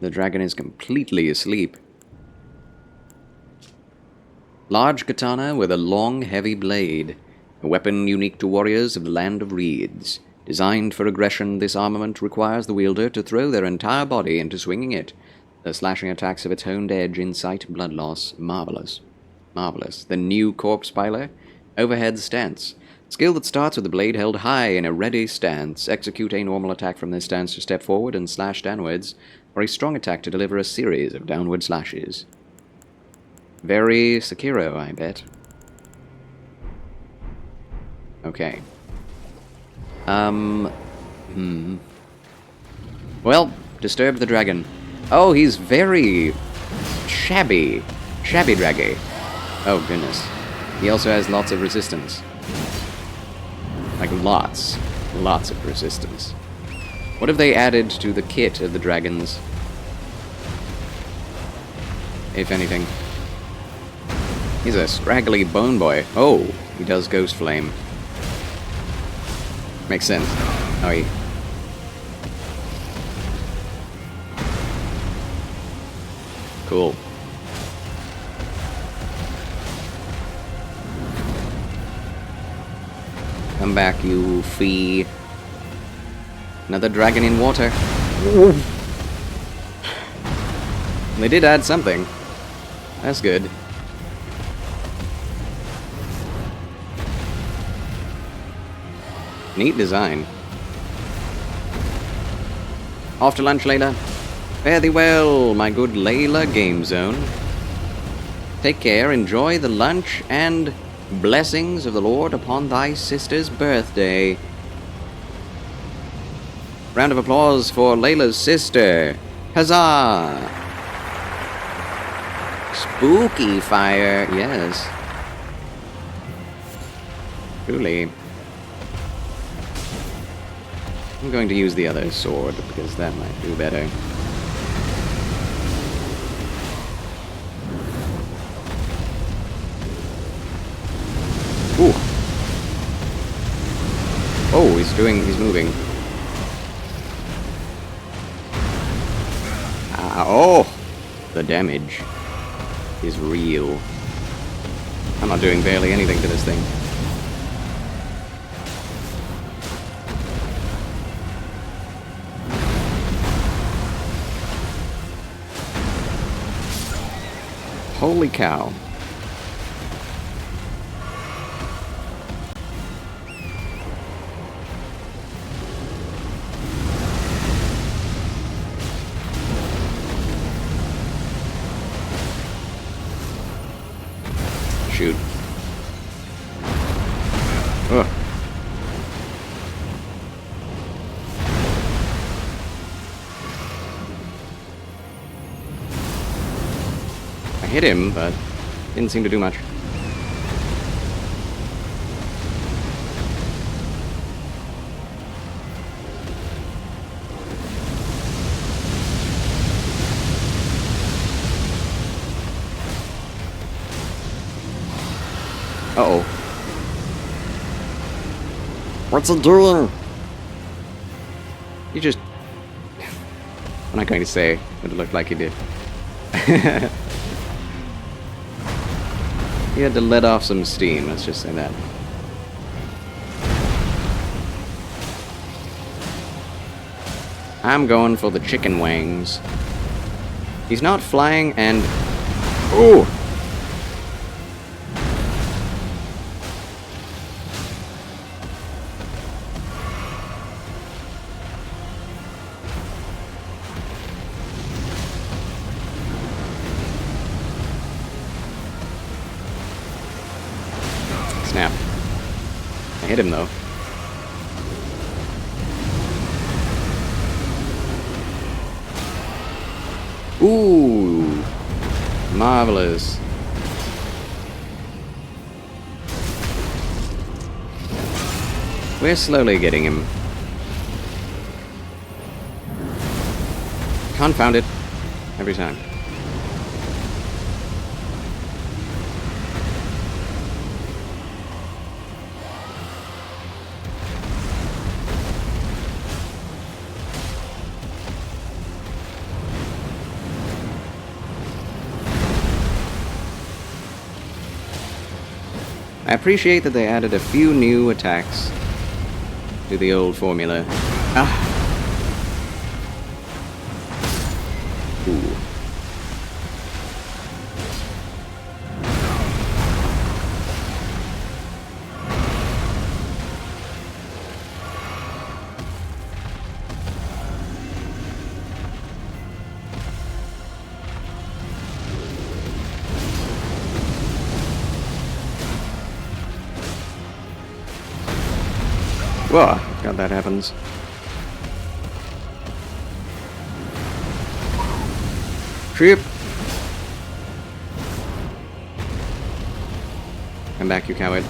The dragon is completely asleep. Large katana with a long, heavy blade. A weapon unique to warriors of the Land of Reeds. Designed for aggression, this armament requires the wielder to throw their entire body into swinging it. The slashing attacks of its honed edge incite blood loss. Marvelous. Marvelous. The new corpse piler. Overhead stance. Skill that starts with the blade held high in a ready stance. Execute a normal attack from this stance to step forward and slash downwards, or a strong attack to deliver a series of downward slashes. Very Sekiro, I bet. Okay. Well, disturb the dragon. Oh, he's very shabby. Shabby draggy. Oh, goodness. He also has lots of resistance. Like lots. Lots of resistance. What have they added to the kit of the dragons? If anything. He's a scraggly bone boy. Oh, he does Ghost Flame. Makes sense. Oh, he... Cool. Come back, you fee. Another dragon in water. They did add something. That's good. Neat design. Off to lunch, Layla. Fare thee well, my good Layla Game Zone. Take care, enjoy the lunch, and blessings of the Lord upon thy sister's birthday. Round of applause for Layla's sister. Huzzah! Spooky fire, yes. Truly. I'm going to use the other sword, because that might do better. Ooh. Oh, he's moving. Oh! The damage is real. I'm not doing barely anything to this thing. Holy cow. Shoot. Ugh. I hit him, but didn't seem to do much. Uh-oh. What's he doing? You just... I'm not going to say what it looked like he did. He had to let off some steam, let's just say that. I'm going for the chicken wings. He's not flying and... Ooh! Snap. I hit him though. Ooh! Marvelous. We're slowly getting him. Confound it. Every time. I appreciate that they added a few new attacks to the old formula. Ah. Ooh. Whoa, God, that happens. Trip! Come back, you coward.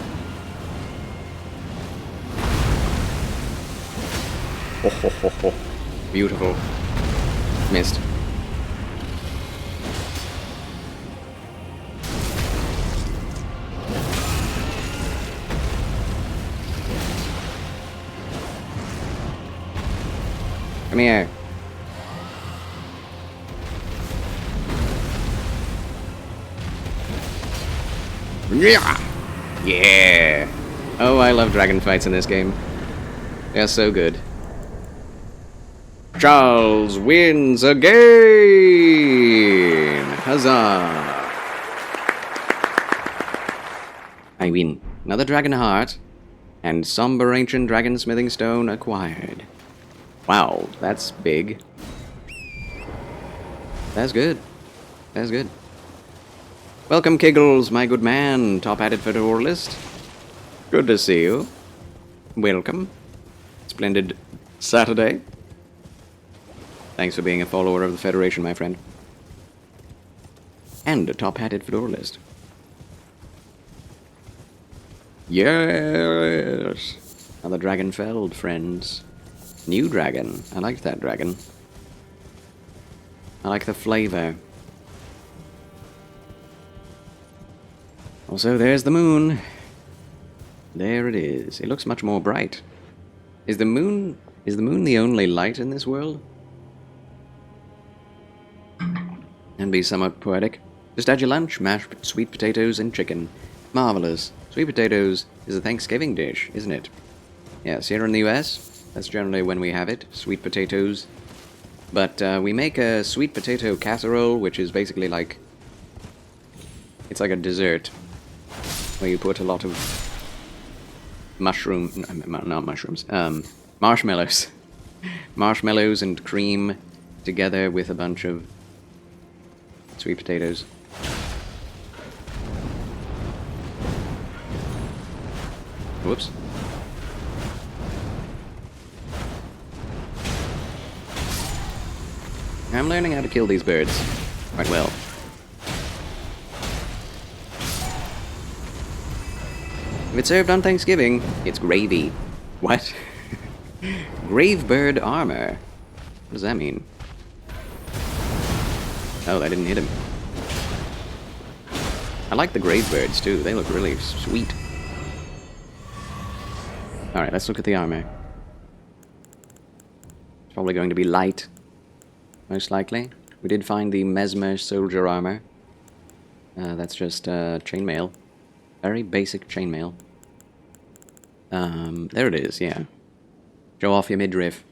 Ho ho ho ho. Beautiful. Missed. Come here. Yeah! Yeah! Oh, I love dragon fights in this game. They're so good. Charles wins again! Huzzah! I win. Another dragon heart, and somber ancient dragon smithing stone acquired. Wow, that's big. That's good. That's good. Welcome, Kiggles, my good man, top-hatted fedoralist. Good to see you. Welcome. Splendid Saturday. Thanks for being a follower of the Federation, my friend. And a top-hatted fedoralist. Yes! Another dragon felled, friends. New dragon. I like that dragon. I like the flavor. Also, there's the moon. There it is. It looks much more bright. Is the moon the only light in this world? And be somewhat poetic. Just add your lunch, mashed sweet potatoes and chicken. Marvelous. Sweet potatoes is a Thanksgiving dish, isn't it? Yes, here in the US, that's generally when we have it, sweet potatoes. But we make a sweet potato casserole, which is basically like... It's like a dessert, where you put a lot of marshmallows. Marshmallows and cream together with a bunch of sweet potatoes. Whoops. I'm learning how to kill these birds quite well. If it's served on Thanksgiving, it's gravy. What? Grave bird armor. What does that mean? Oh, that didn't hit him. I like the grave birds too. They look really sweet. Alright, let's look at the armor. It's probably going to be light. Most likely. We did find the Mesmer soldier armor. That's just chainmail. Very basic chainmail. There it is, yeah. Show off your midriff.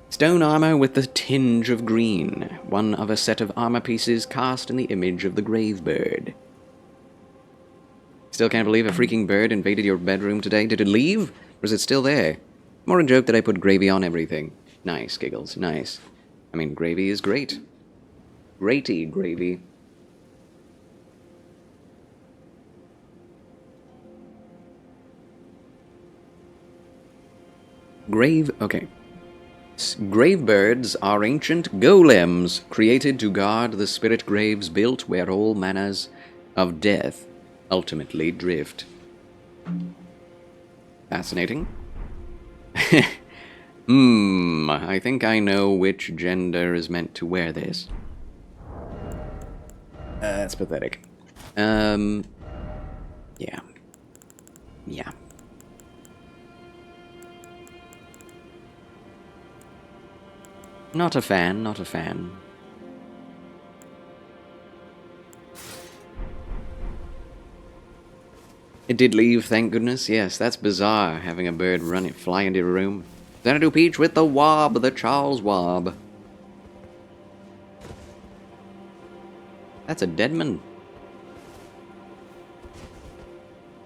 Stone armor with the tinge of green. One of a set of armor pieces cast in the image of the grave bird. Still can't believe a freaking bird invaded your bedroom today. Did it leave? Or is it still there? More a joke that I put gravy on everything. Nice, Giggles, nice. I mean, gravy is great. Greaty gravy. Okay. Grave birds are ancient golems created to guard the spirit graves built where all manners of death ultimately drift. Fascinating. I think I know which gender is meant to wear this. That's pathetic. Yeah. Yeah. Not a fan, not a fan. It did leave, thank goodness. Yes, that's bizarre, having a bird fly into your room. Xanadu Peach with the wob, the Charles wob. That's a deadman.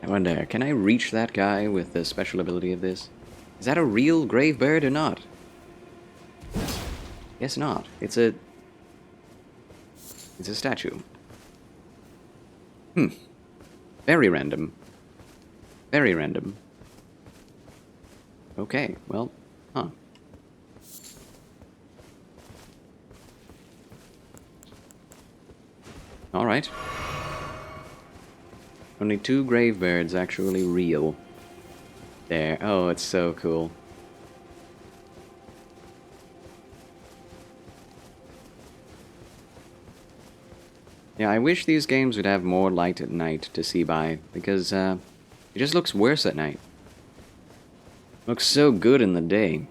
I wonder, can I reach that guy with the special ability of this? Is that a real grave bird or not? Guess not. It's a statue. Very random. Very random. Okay, well, huh. Alright. Only 2 grave birds actually real. There. Oh, it's so cool. Yeah, I wish these games would have more light at night to see by, because it just looks worse at night. Looks so good in the day.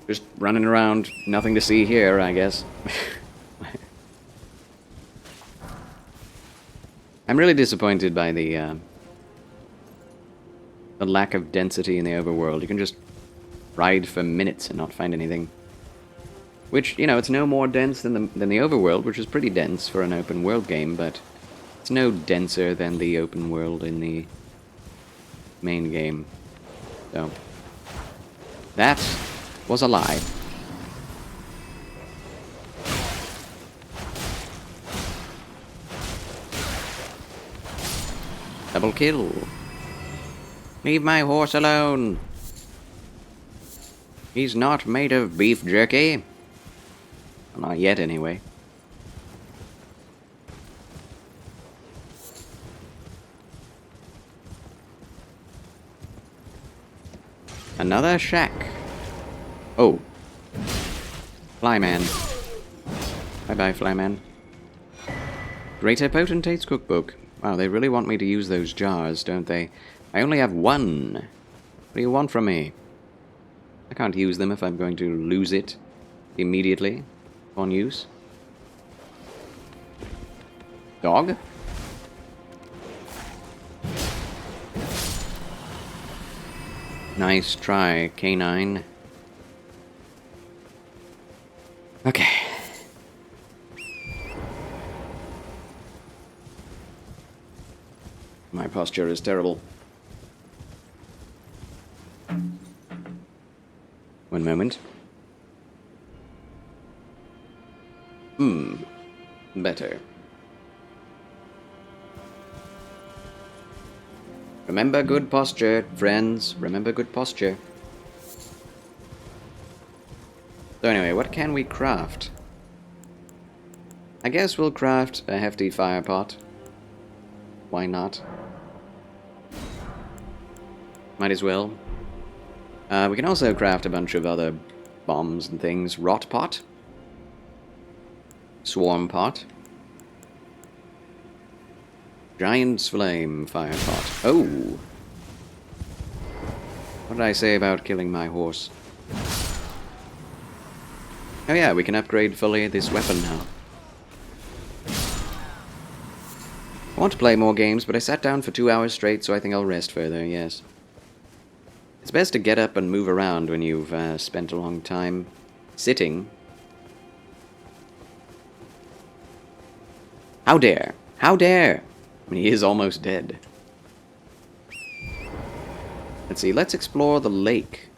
Just running around, nothing to see here, I guess. I'm really disappointed by the lack of density in the overworld. You can just ride for minutes and not find anything. Which, you know, it's no more dense than the overworld, which is pretty dense for an open world game, but it's no denser than the open world in the main game. So, that was a lie. Double kill. Leave my horse alone. He's not made of beef jerky. Well, not yet, anyway. Another shack. Oh. Flyman. Bye-bye, Flyman. Greater Potentate's Cookbook. Wow, they really want me to use those jars, don't they? I only have one. What do you want from me? I can't use them if I'm going to lose it immediately on use. Dog? Nice try, canine. Okay. My posture is terrible. One moment. Better. Remember good posture, friends. Remember good posture. So anyway, what can we craft? I guess we'll craft a hefty fire pot. Why not? Might as well. We can also craft a bunch of other bombs and things. Rot pot. Swarm pot. Giant's flame fire pot. Oh! What did I say about killing my horse? Oh yeah, we can upgrade fully this weapon now. I want to play more games, but I sat down for 2 hours straight, so I think I'll rest further, yes. It's best to get up and move around when you've spent a long time sitting. How dare! How dare! I mean, he is almost dead. Let's see, let's explore the lake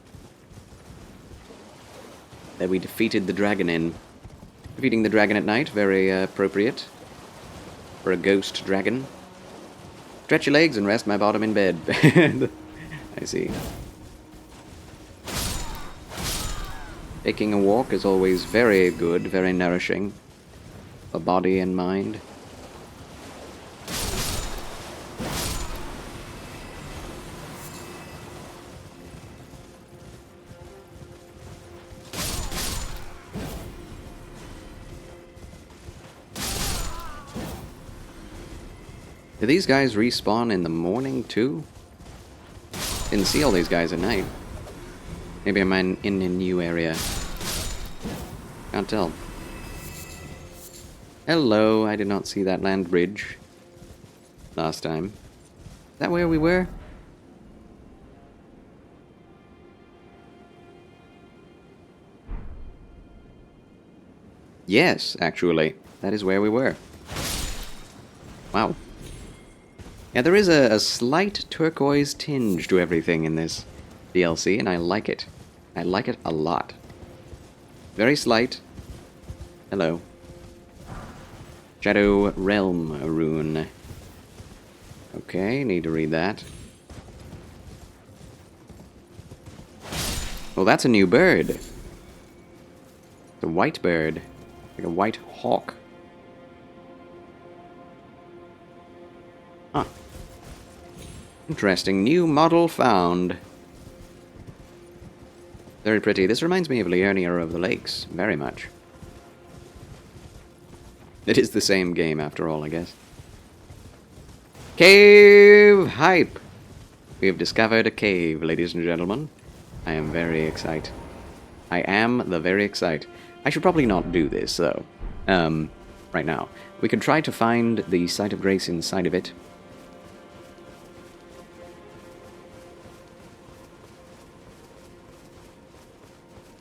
that we defeated the dragon in. Defeating the dragon at night, very appropriate for a ghost dragon. Stretch your legs and rest my bottom in bed. I see. Taking a walk is always very good, very nourishing for body and mind. Do these guys respawn in the morning too? Didn't see all these guys at night. Maybe I'm in a new area. Can't tell. Hello, I did not see that land bridge last time. Is that where we were? Yes, actually. That is where we were. Wow. Yeah, there is a slight turquoise tinge to everything in this DLC, and I like it. I like it a lot. Very slight. Hello. Shadow Realm rune. Okay, need to read that. Well, that's a new bird. It's a white bird. Like a white hawk. Huh. Interesting. New model found. Very pretty. This reminds me of Liurnia of the Lakes. Very much. It is the same game after all, I guess. Cave hype! We have discovered a cave, ladies and gentlemen. I am very excited. I am the very excited. I should probably not do this, though. Right now. We could try to find the Site of Grace inside of it.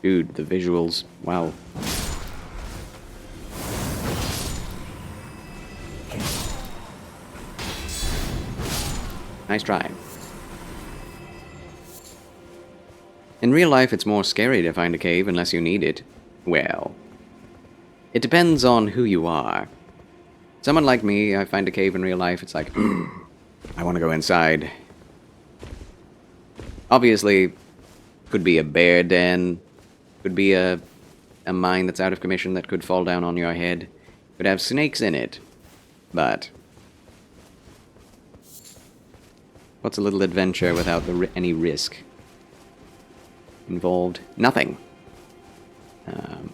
Dude, the visuals. Wow. Nice try. In real life, it's more scary to find a cave unless you need it. Well, it depends on who you are. Someone like me, I find a cave in real life, it's like, I want to go inside. Obviously, could be a bear den, could be a mine that's out of commission that could fall down on your head, could have snakes in it, but what's a little adventure without any risk involved? Nothing.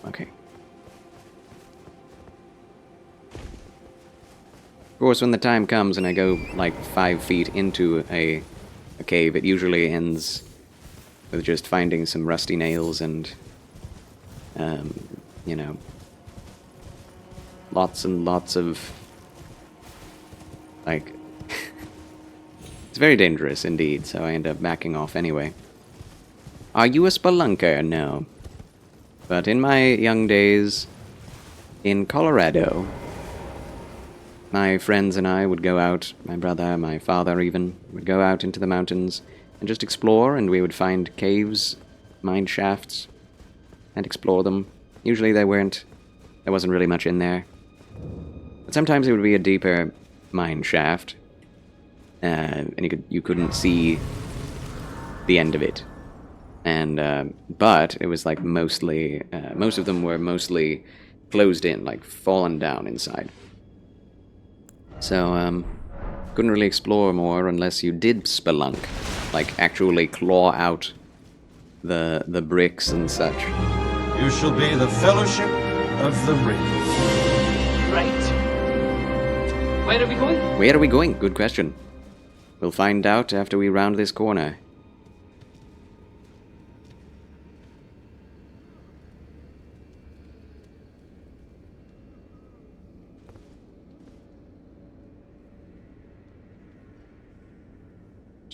Okay. Of course, when the time comes and I go like 5 feet into a cave, it usually ends with just finding some rusty nails and, you know, lots and lots of, like, it's very dangerous indeed, so I end up backing off anyway. Are you a spelunker? No. But in my young days in Colorado, my friends and I would go out, my brother, my father even, would go out into the mountains and just explore, and we would find caves, mine shafts, and explore them. Usually there wasn't really much in there. But sometimes it would be a deeper mine shaft, and you couldn't see the end of it. And, but it was like mostly, most of them were mostly closed in, like fallen down inside. So, couldn't really explore more unless you did spelunk, like actually claw out the bricks and such. You shall be the Fellowship of the Ring. Right. Where are we going? Where are we going? Good question. We'll find out after we round this corner.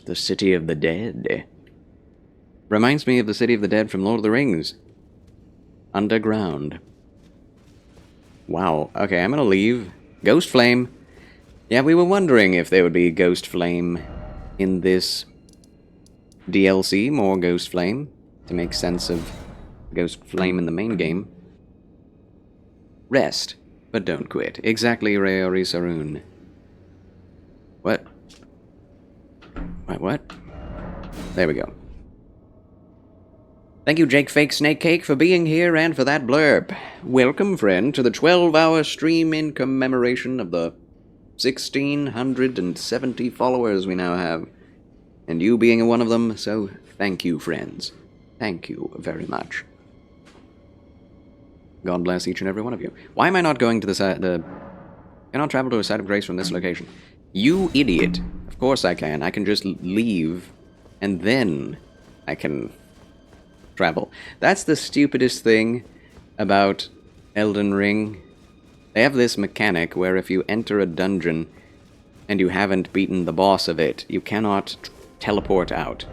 The City of the Dead. Reminds me of the City of the Dead from Lord of the Rings. Underground. Wow. Okay, I'm gonna leave. Ghost Flame. Yeah, we were wondering if there would be Ghost Flame in this DLC. More Ghost Flame. To make sense of Ghost Flame in the main game. Rest, but don't quit. Exactly, Raori Sarun. What? Wait, what? There we go. Thank you, Jake Fake Snake Cake, for being here and for that blurb. Welcome, friend, to the 12-hour stream in commemoration of the 1,670 followers we now have. And you being one of them, so thank you, friends. Thank you very much. God bless each and every one of you. Why am I not going to the cannot travel to a site of grace from this location? You idiot. Of course I can. I can just leave, and then I can travel. That's the stupidest thing about Elden Ring. They have this mechanic where if you enter a dungeon and you haven't beaten the boss of it, you cannot teleport out.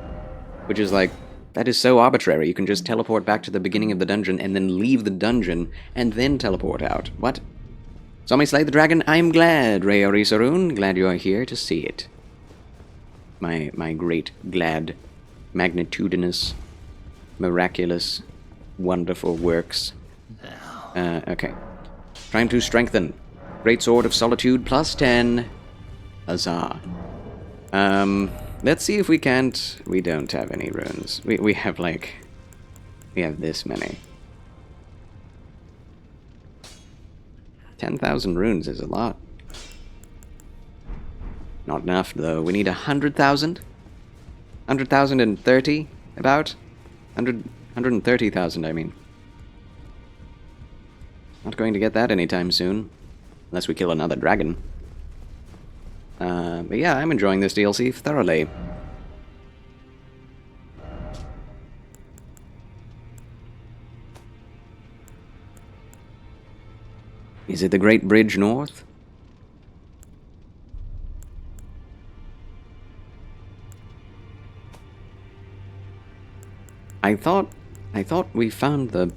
Which is like, that is so arbitrary. You can just teleport back to the beginning of the dungeon and then leave the dungeon and then teleport out. What? Saw me slay the dragon? I'm glad, Raori Sarun. Glad you are here to see it. My great, glad, magnitudinous, miraculous, wonderful works. Okay. Time to strengthen. Great Sword of Solitude plus 10. Huzzah. Let's see if we can't... We don't have any runes. We have, like... We have this many. 10,000 runes is a lot. Not enough, though. We need 100,000? 100,030, about? 130,000, I mean. Not going to get that anytime soon. Unless we kill another dragon. But yeah, I'm enjoying this DLC thoroughly. Is it the Great Bridge North? I thought we found the...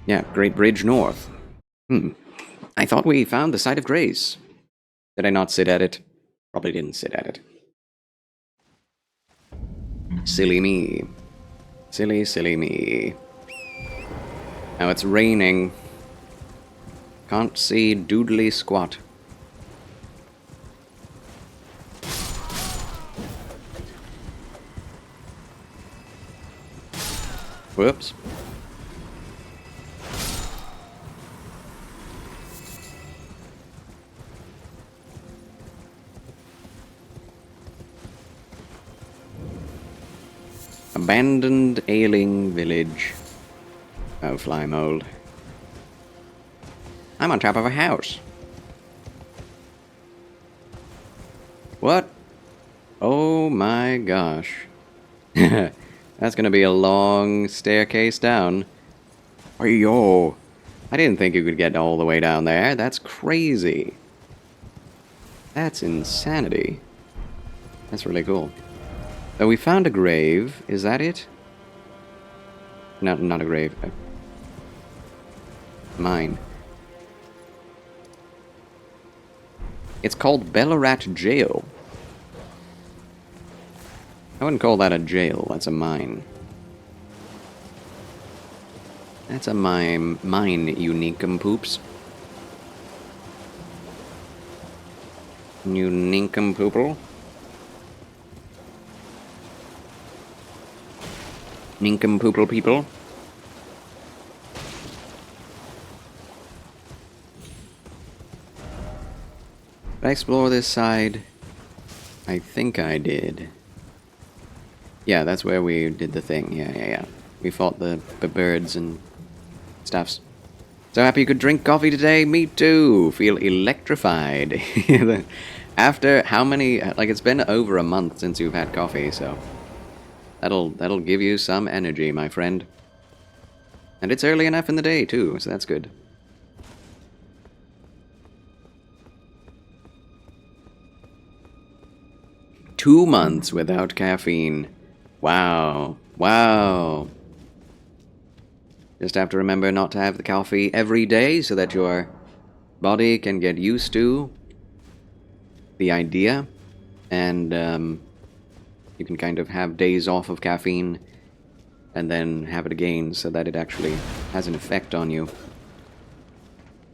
Yeah, Great Bridge North. I thought we found the site of grace. Did I not sit at it? Probably didn't sit at it. Silly me. Silly, silly me. Now it's raining. Can't see doodly squat. Whoops. Abandoned ailing village. Oh, fly mold. I'm on top of a house. What? Oh my gosh. That's gonna be a long staircase down. Yo. I didn't think you could get all the way down there. That's crazy. That's insanity. That's really cool. So we found a grave. Is that it? No, not a grave. Mine. It's called Bellarat Jail. I wouldn't call that a jail. That's a mine. That's a mine, you nincompoops. You nincompoople. Nincompoople people. Did I explore this side? I think I did. Yeah, that's where we did the thing. Yeah. We fought the birds and stuffs. So happy you could drink coffee today? Me too. Feel electrified. After how many... Like, it's been over a month since you've had coffee, so... That'll give you some energy, my friend. And it's early enough in the day, too, so that's good. Two months without caffeine. Wow. Wow. Just have to remember not to have the coffee every day so that your body can get used to the idea. And, you can kind of have days off of caffeine and then have it again so that it actually has an effect on you.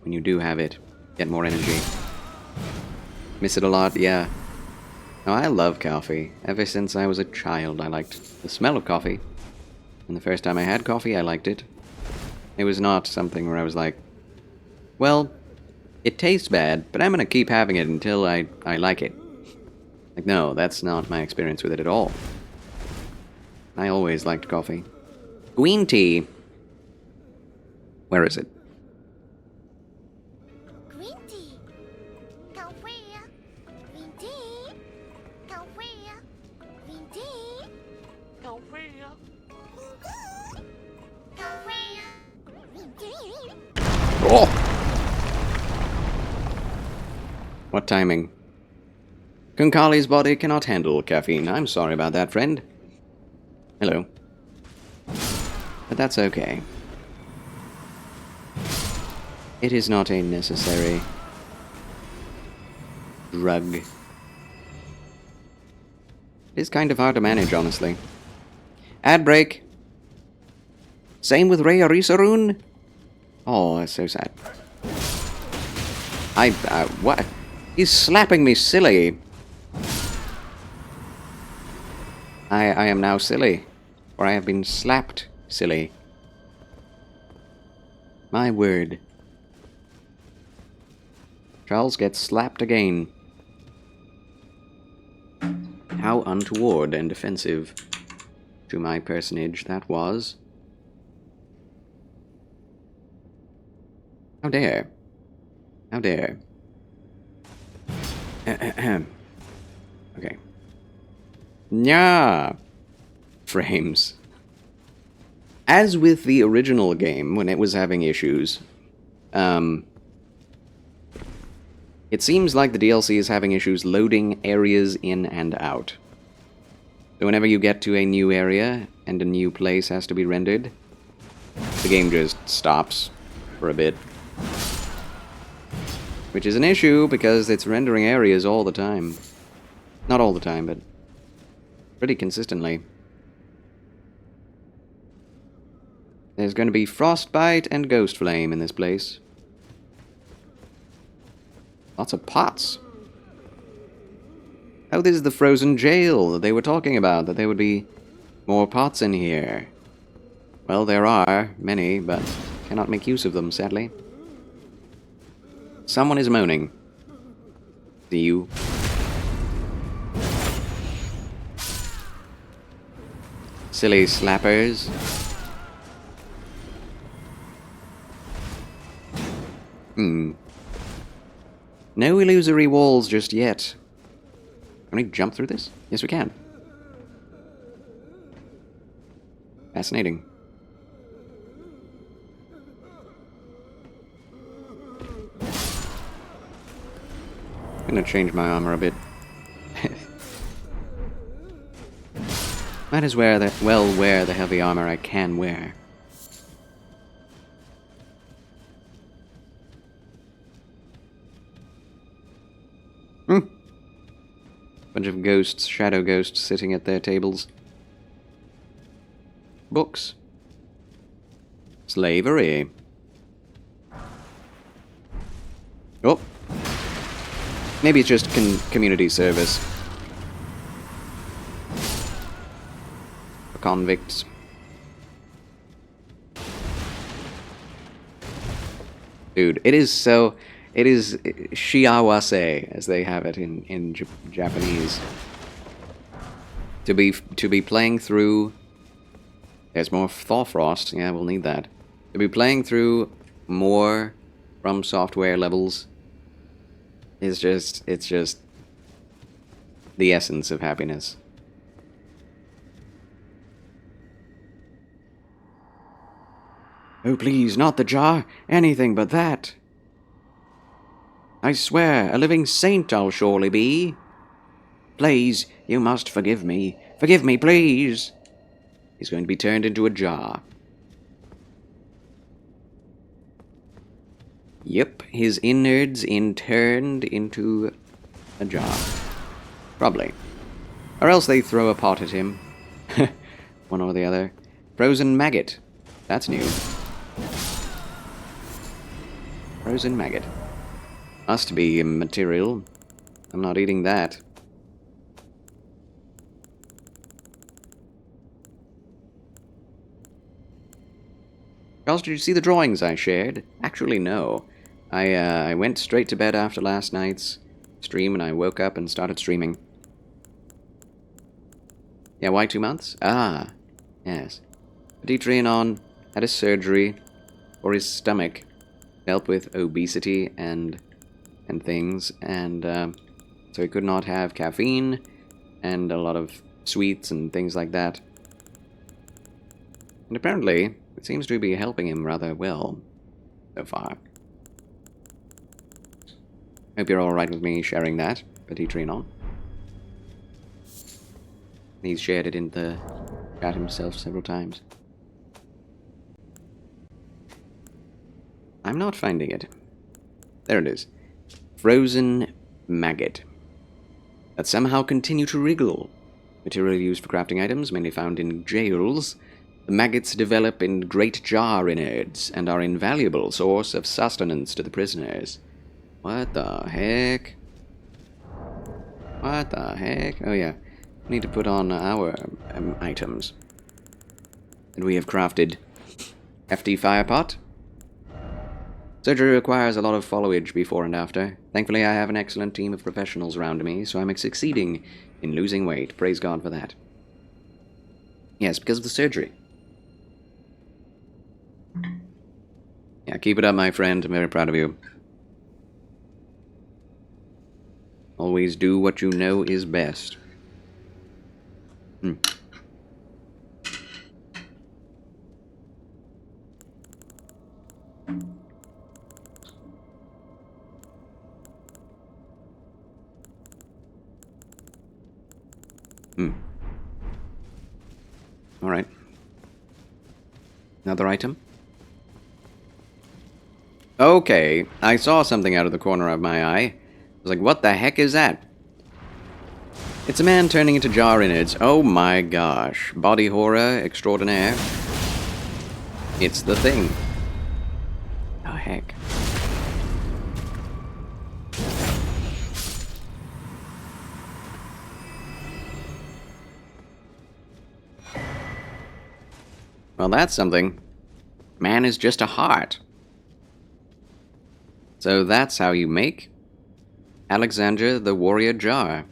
When you do have it, get more energy. Miss it a lot, yeah. No, I love coffee. Ever since I was a child, I liked the smell of coffee. And the first time I had coffee, I liked it. It was not something where I was like, well, it tastes bad, but I'm gonna keep having it until I like it. Like, no, that's not my experience with it at all. I always liked coffee. Green tea. Where is it? Green tea. Coffee. Green tea. Coffee. Green tea. Coffee. Green tea. Oh! What timing? Kunkali's body cannot handle caffeine. I'm sorry about that, friend. Hello. But that's okay. It is not a necessary drug. It is kind of hard to manage, honestly. Ad break. Same with Rhea Risarun. Oh, that's so sad. What? He's slapping me silly. I am now silly. Or I have been slapped silly. My word. Charles gets slapped again. How untoward and offensive to my personage that was. How dare. How dare. Okay. Nya! Frames. As with the original game, when it was having issues, it seems like the DLC is having issues loading areas in and out. So whenever you get to a new area and a new place has to be rendered, the game just stops for a bit. Which is an issue because it's rendering areas all the time. Not all the time, but pretty consistently. There's going to be Frostbite and Ghost Flame in this place. Lots of pots. Oh, this is the frozen jail that they were talking about, that there would be more pots in here. Well, there are many, but cannot make use of them, sadly. Someone is moaning. See you. Silly slappers. No illusory walls just yet. Can we jump through this? Yes, we can. Fascinating. I'm gonna change my armor a bit. Might as well wear the heavy armor I can wear. Bunch of ghosts, shadow ghosts, sitting at their tables. Books. Slavery. Oh. Maybe it's just community service. For convicts. Dude, it is so... It is shiawase, as they have it in Japanese. To be playing through... There's more Thorfrost. Yeah, we'll need that. To be playing through more From Software levels is just... It's just the essence of happiness. Oh, please, not the jar. Anything but that. I swear, a living saint I'll surely be. Please, you must forgive me. Forgive me, please. He's going to be turned into a jar. Yep, his innards turned into a jar. Probably. Or else they throw a pot at him. One or the other. Frozen maggot. That's new. Frozen maggot. Must be material. I'm not eating that. Charles, did you see the drawings I shared? Actually, no. I went straight to bed after last night's stream, and I woke up and started streaming. Yeah, why 2 months? Ah, yes. Erdtree had a surgery for his stomach. Help with obesity and things, and so he could not have caffeine and a lot of sweets and things like that. And apparently, it seems to be helping him rather well so far. Hope you're alright with me sharing that, Erdtree. He's shared it in the chat himself several times. I'm not finding it. There it is. Frozen maggot. That somehow continue to wriggle. Material used for crafting items, mainly found in jails. The maggots develop in great jar innards and are an invaluable source of sustenance to the prisoners. What the heck? What the heck? Oh yeah, we need to put on our items. And we have crafted FD Firepot. Surgery requires a lot of foliage before and after. Thankfully, I have an excellent team of professionals around me, so I'm succeeding in losing weight. Praise God for that. Yes, because of the surgery. Yeah, keep it up, my friend. I'm very proud of you. Always do what you know is best. Alright. Another item. Okay, I saw something out of the corner of my eye. I was like, what the heck is that? It's a man turning into jar innards. Oh my gosh. Body horror extraordinaire. It's the thing. Oh heck. Well, that's something. Man is just a heart. So that's how you make Alexander the Warrior Jar.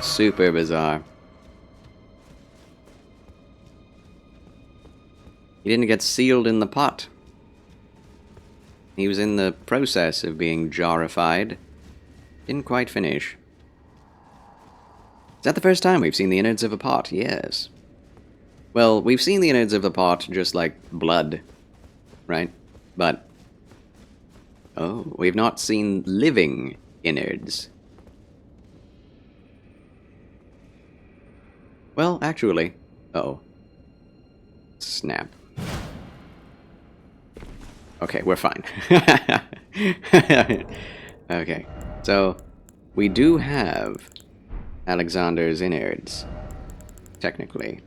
Super bizarre. He didn't get sealed in the pot. He was in the process of being jarified. Didn't quite finish. Is that the first time we've seen the innards of a pot? Yes. Well, we've seen the innards of a pot just like blood, right? But, oh, we've not seen living innards. Well, actually, uh-oh. Snap. Okay, we're fine. Okay, so we do have Alexander's innards, technically.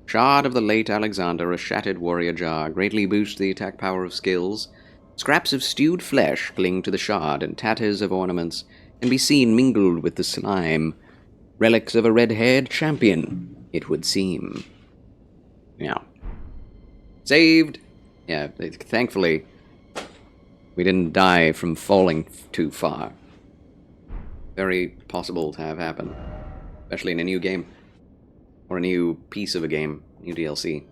Shard of the late Alexander, a shattered warrior jar, greatly boosts the attack power of skills. Scraps of stewed flesh cling to the shard, and tatters of ornaments can be seen mingled with the slime. Relics of a red-haired champion, it would seem. Yeah. Saved! Yeah, thankfully, we didn't die from falling too far. Very possible to have happen. Especially in a new game. Or a new piece of a game. New DLC.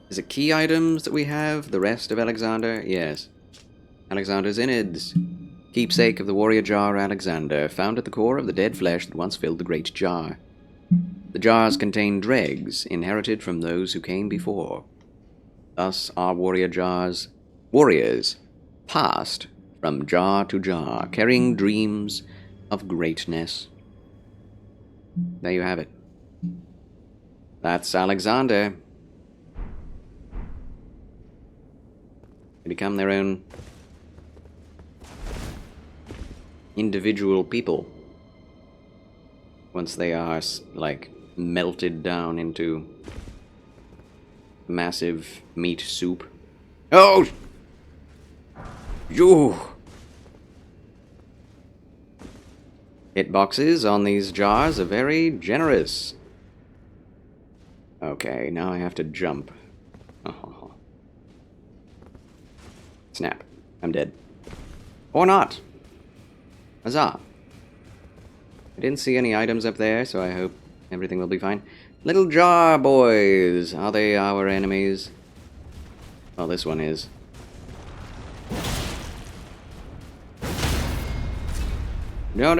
Is it key items that we have? The rest of Alexander? Yes. Alexander's innards. Keepsake of the warrior jar Alexander, found at the core of the dead flesh that once filled the great jar. The jars contain dregs, inherited from those who came before. Thus are warrior jars warriors, passed from jar to jar, carrying dreams of greatness. There you have it. That's Alexander. They become their own individual people once they are, like, melted down into massive meat soup. Oh! You! Hitboxes on these jars are very generous. Okay, now I have to jump. Oh. Snap. I'm dead. Or not. Huzzah. I didn't see any items up there, so I hope everything will be fine. Little jar boys! Are they our enemies? Well, this one is. No.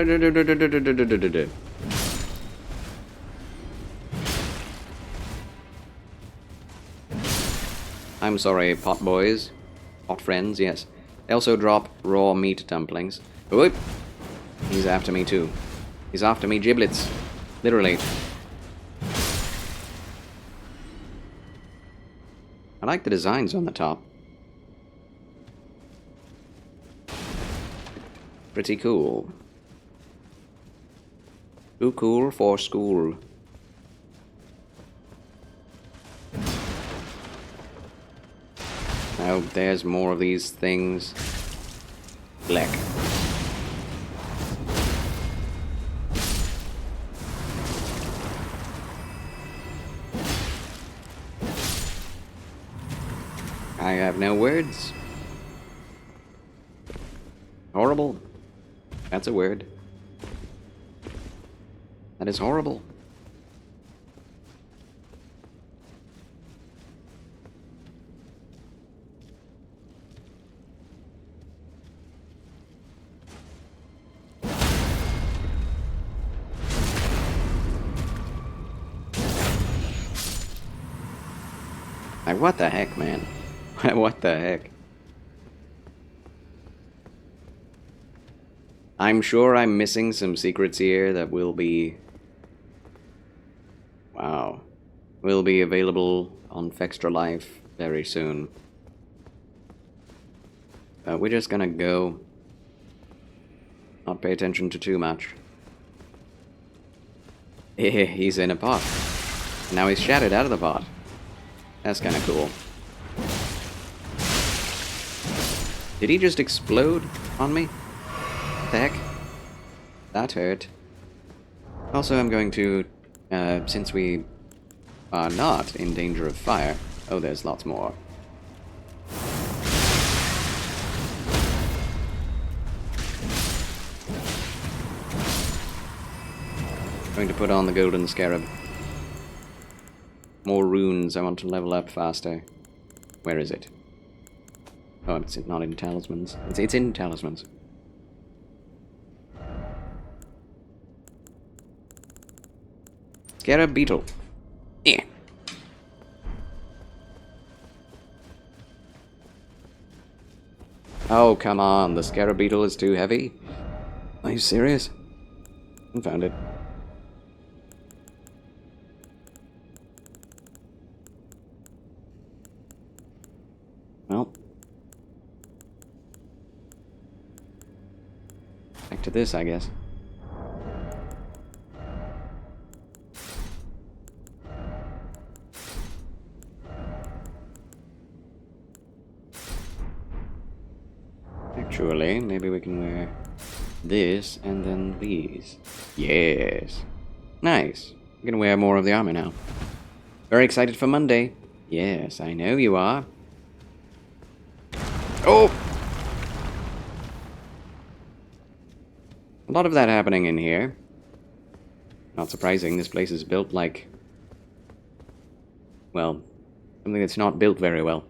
I'm sorry, pot boys. Pot friends, yes. They also drop raw meat dumplings. Whoop! He's after me too. He's after me giblets. Literally. I like the designs on the top. Pretty cool. Too cool for school. Oh, there's more of these things. Black. I have no words. Horrible. That's a word. That is horrible. Like, what the heck, man? What the heck? I'm sure I'm missing some secrets here that will be... Wow. Will be available on Fextra Life very soon. We're just gonna go. Not pay attention to too much. He's in a pot. Now he's shattered out of the pot. That's kinda cool. Did he just explode on me? What the heck? That hurt. Also, I'm going to, since we are not in danger of fire... Oh, there's lots more. Going to put on the golden scarab. More runes. I want to level up faster. Where is it? Oh, it's not in talismans. It's in talismans. Scarab beetle. Yeah. Oh, come on. The scarab beetle is too heavy? Are you serious? Found it. Well. Back to this, I guess. Actually, maybe we can wear this and then these. Yes. Nice. I'm gonna wear more of the armor now. Very excited for Monday. Yes, I know you are. Oh! A lot of that happening in here. Not surprising, this place is built like... well, something that's not built very well.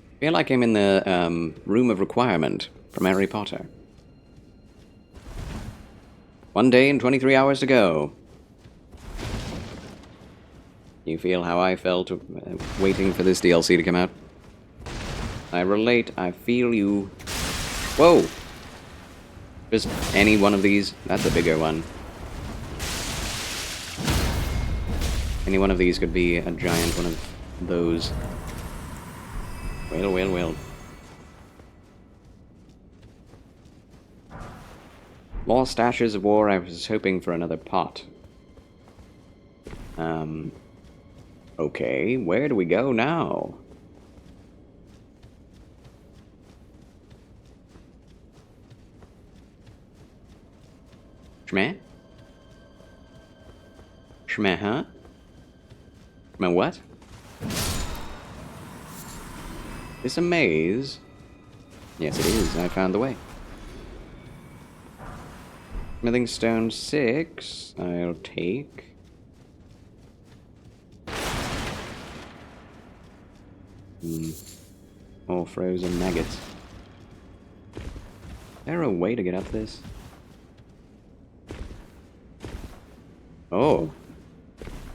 I feel like I'm in the room of requirement from Harry Potter. 1 day and 23 hours to go. You feel how I felt waiting for this DLC to come out? I relate, I feel you. Whoa! Just any one of these? That's a bigger one. Any one of these could be a giant one of those. Well. Lost Ashes of War, I was hoping for another pot. Okay, where do we go now? Shmeh? Shmeh, huh? Shmeh what? Is this a maze? Yes, it is. I found the way. Smithing stone 6. I'll take. More frozen maggots. Is there a way to get up this? Oh.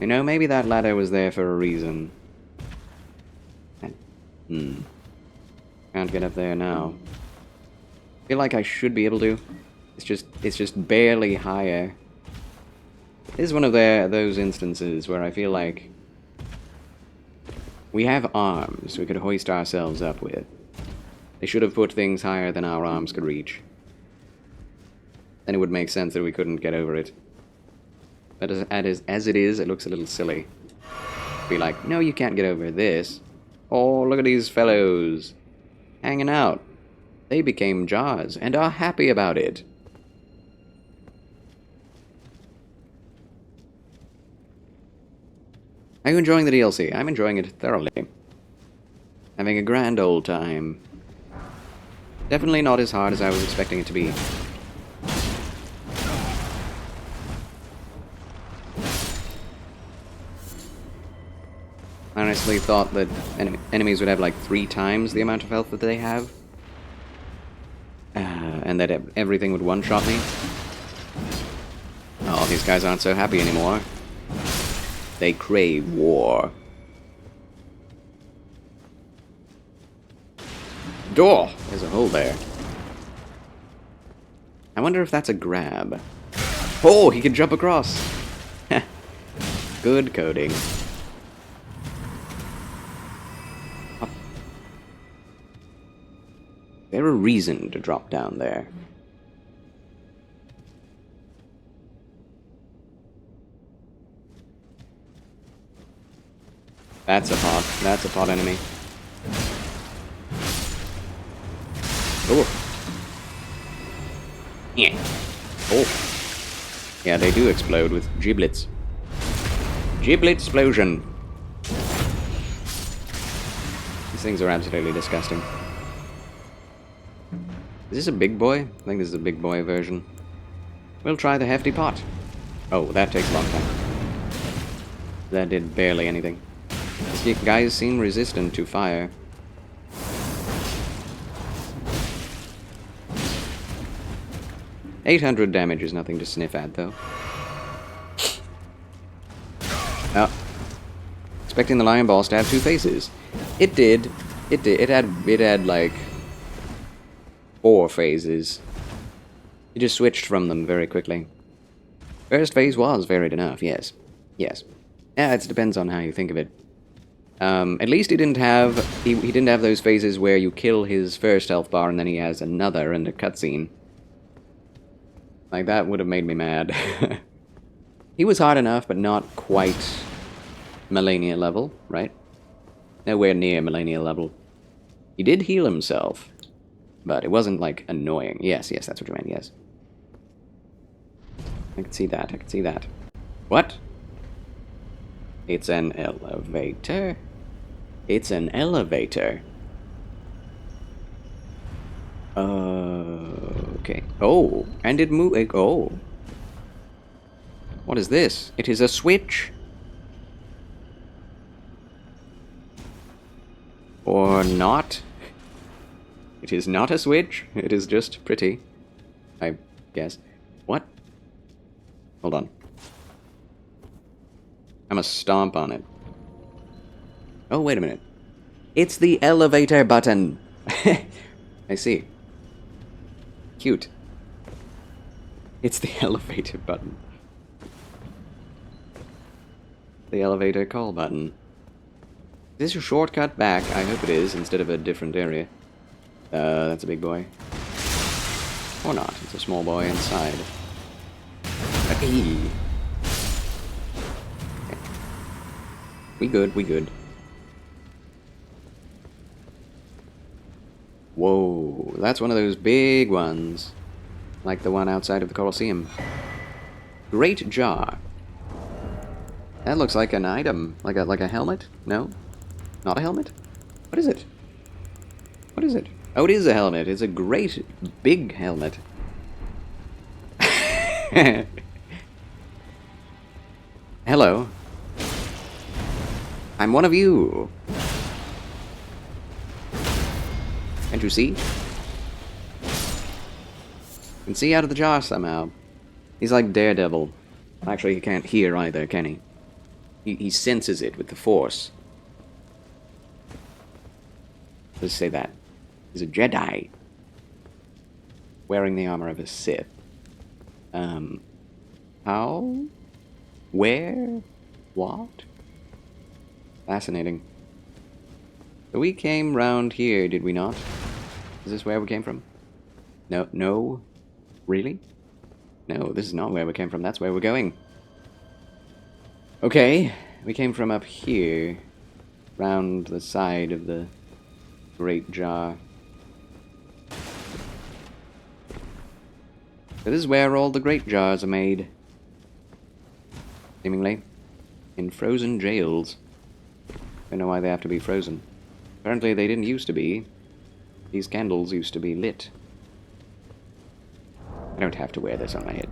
You know, maybe that ladder was there for a reason. Can't get up there now. Feel like I should be able to. It's just barely higher. This is one of those instances where I feel like we have arms we could hoist ourselves up with. They should have put things higher than our arms could reach. Then it would make sense that we couldn't get over it. But as it is, it looks a little silly. Be like, no, you can't get over this. Oh, look at these fellows. Hanging out. They became Jaws and are happy about it. Are you enjoying the DLC? I'm enjoying it thoroughly. Having a grand old time. Definitely not as hard as I was expecting it to be. I honestly thought that enemies would have like 3 times the amount of health that they have. And that everything would one-shot me. Oh, these guys aren't so happy anymore. They crave war. Door! There's a hole there. I wonder if that's a grab. Oh, he can jump across! Good coding. Up. Is there a reason to drop down there? That's a pot. That's a pot enemy. Oh. Yeah. Oh. Yeah, they do explode with giblets. Giblet explosion. These things are absolutely disgusting. Is this a big boy? I think this is a big boy version. We'll try the hefty pot. Oh, that takes a long time. That did barely anything. These guys seem resistant to fire. $800 damage is nothing to sniff at, though. Oh. Expecting the lion boss to have two faces. It did. It did. It had like 4 phases. You just switched from them very quickly. First phase was varied enough, yes. Yes. Yeah, it depends on how you think of it. At least he didn't have he didn't have those phases where you kill his first health bar and then he has another in a cutscene. Like, that would have made me mad. He was hard enough, but not quite Melania level, right? Nowhere near Melania level. He did heal himself, but it wasn't, like, annoying. Yes, yes, that's what you meant, yes. I can see that, I can see that. What? It's an elevator? It's an elevator. Okay. Oh, and it moved. Oh. What is this? It is a switch. Or not. It is not a switch. It is just pretty, I guess. What? Hold on. I must stomp on it. Oh, wait a minute. It's the elevator button. I see. Cute. It's the elevator button. The elevator call button. Is this a shortcut back? I hope it is, instead of a different area. That's a big boy. Or not. It's a small boy inside. Hey. Okay. We good, we good. Whoa, that's one of those big ones. Like the one outside of the Colosseum. Great jar. That looks like an item. Like a helmet? No? Not a helmet? What is it? What is it? Oh, it is a helmet. It's a great big helmet. Hello. I'm one of you. Can't you see? You can see out of the jar somehow. He's like Daredevil. Actually, he can't hear either, can he? He senses it with the Force. Let's say that. He's a Jedi. Wearing the armor of a Sith. How? Where? What? Fascinating. So we came round here, did we not? Is this where we came from? No, no? Really? No, this is not where we came from, that's where we're going. Okay, we came from up here, round the side of the great jar. So this is where all the great jars are made. Seemingly. In frozen jails. Don't know why they have to be frozen. Apparently they didn't used to be. These candles used to be lit. I don't have to wear this on my head.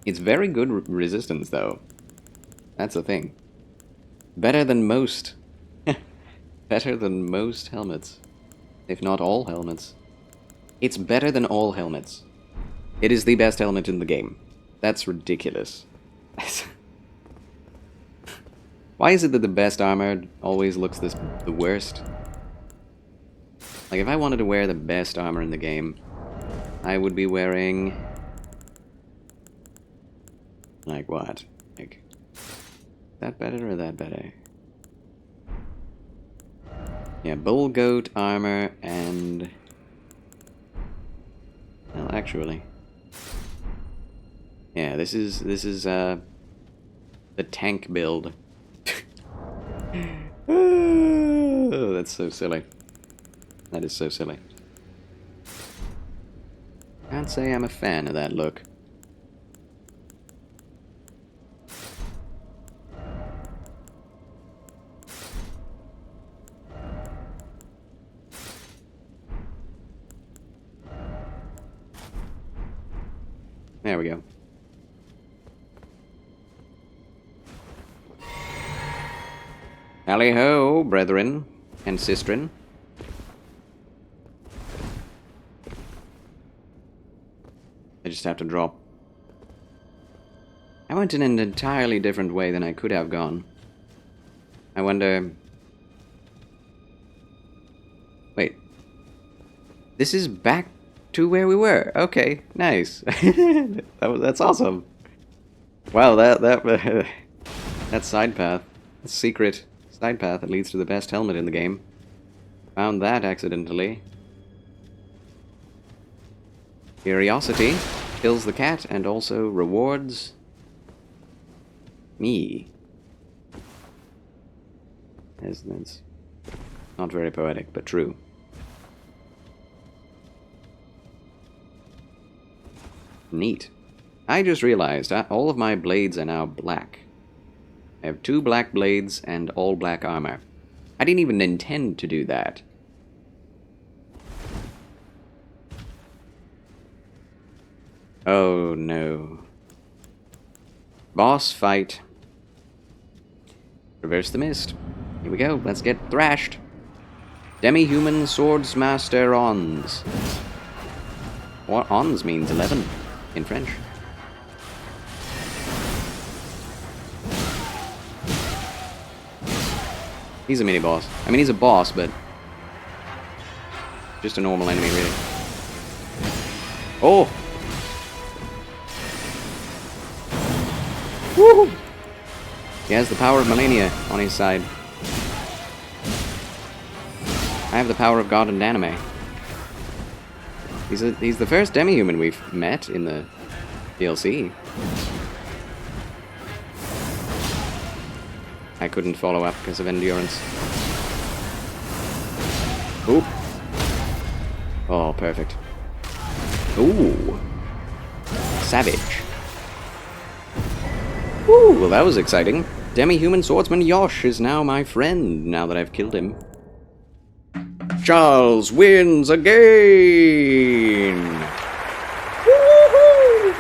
It's very good resistance, though. That's the thing. Better than most. Better than most helmets. If not all helmets. It's better than all helmets. It is the best helmet in the game. That's ridiculous. Why is it that the best armor always looks the worst? Like, if I wanted to wear the best armor in the game, I would be wearing... Like what? Like, that better or that better? Yeah, bull goat armor and... Well, actually... Yeah, this is the tank build. Oh, that's so silly. That is so silly. Can't say I'm a fan of that look. There we go. Tally-ho, brethren and sistren. I just have to drop. I went in an entirely different way than I could have gone. I wonder... Wait. This is back to where we were. Okay, nice. That's awesome. Wow, that side path. Secret side path that leads to the best helmet in the game. Found that accidentally. Curiosity kills the cat and also rewards me. That's not very poetic, but true. Neat. I just realized all of my blades are now black. I have 2 black blades and all black armor. I didn't even intend to do that. Oh no. Boss fight. Reverse the mist. Here we go, let's get thrashed. Demi-human swordsmaster Ons. What Ons means 11 in French. He's a mini-boss. I mean, he's a boss, but... just a normal enemy, really. Oh! Woo! He has the power of Melania on his side. I have the power of God and anime. He's the first demi-human we've met in the DLC. I couldn't follow up because of endurance. Oop. Oh, perfect. Ooh. Savage. Ooh, well that was exciting. Demi-human swordsman Yosh is now my friend, now that I've killed him. Charles wins again! Woohoo!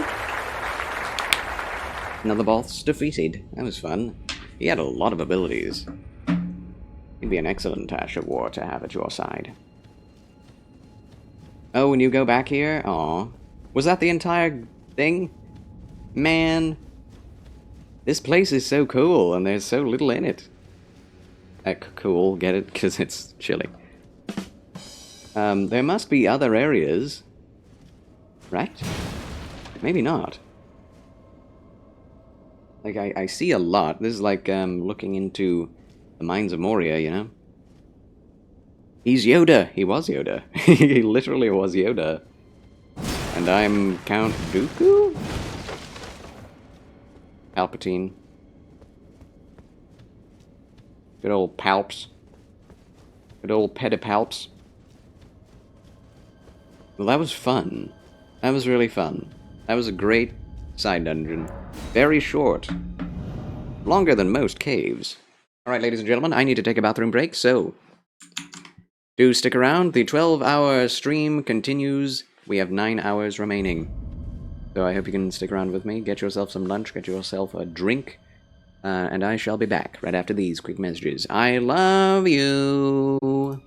Another boss defeated. That was fun. He had a lot of abilities. He'd be an excellent Ash of War to have at your side. Oh, when you go back here? Aw. Was that the entire thing? Man. This place is so cool, and there's so little in it. Cool, get it? Because it's chilly. There must be other areas. Right? Maybe not. Like, I see a lot. This is like, looking into the Mines of Moria, you know? He's Yoda! He was Yoda. He literally was Yoda. And I'm Count Dooku? Palpatine. Good old Palps. Good old Pedipalps. Well, that was fun. That was really fun. That was a great side dungeon. Very short. Longer than most caves. Alright, ladies and gentlemen, I need to take a bathroom break, so... do stick around. The 12-hour stream continues. We have 9 hours remaining. So I hope you can stick around with me. Get yourself some lunch, get yourself a drink. And I shall be back right after these quick messages. I love you!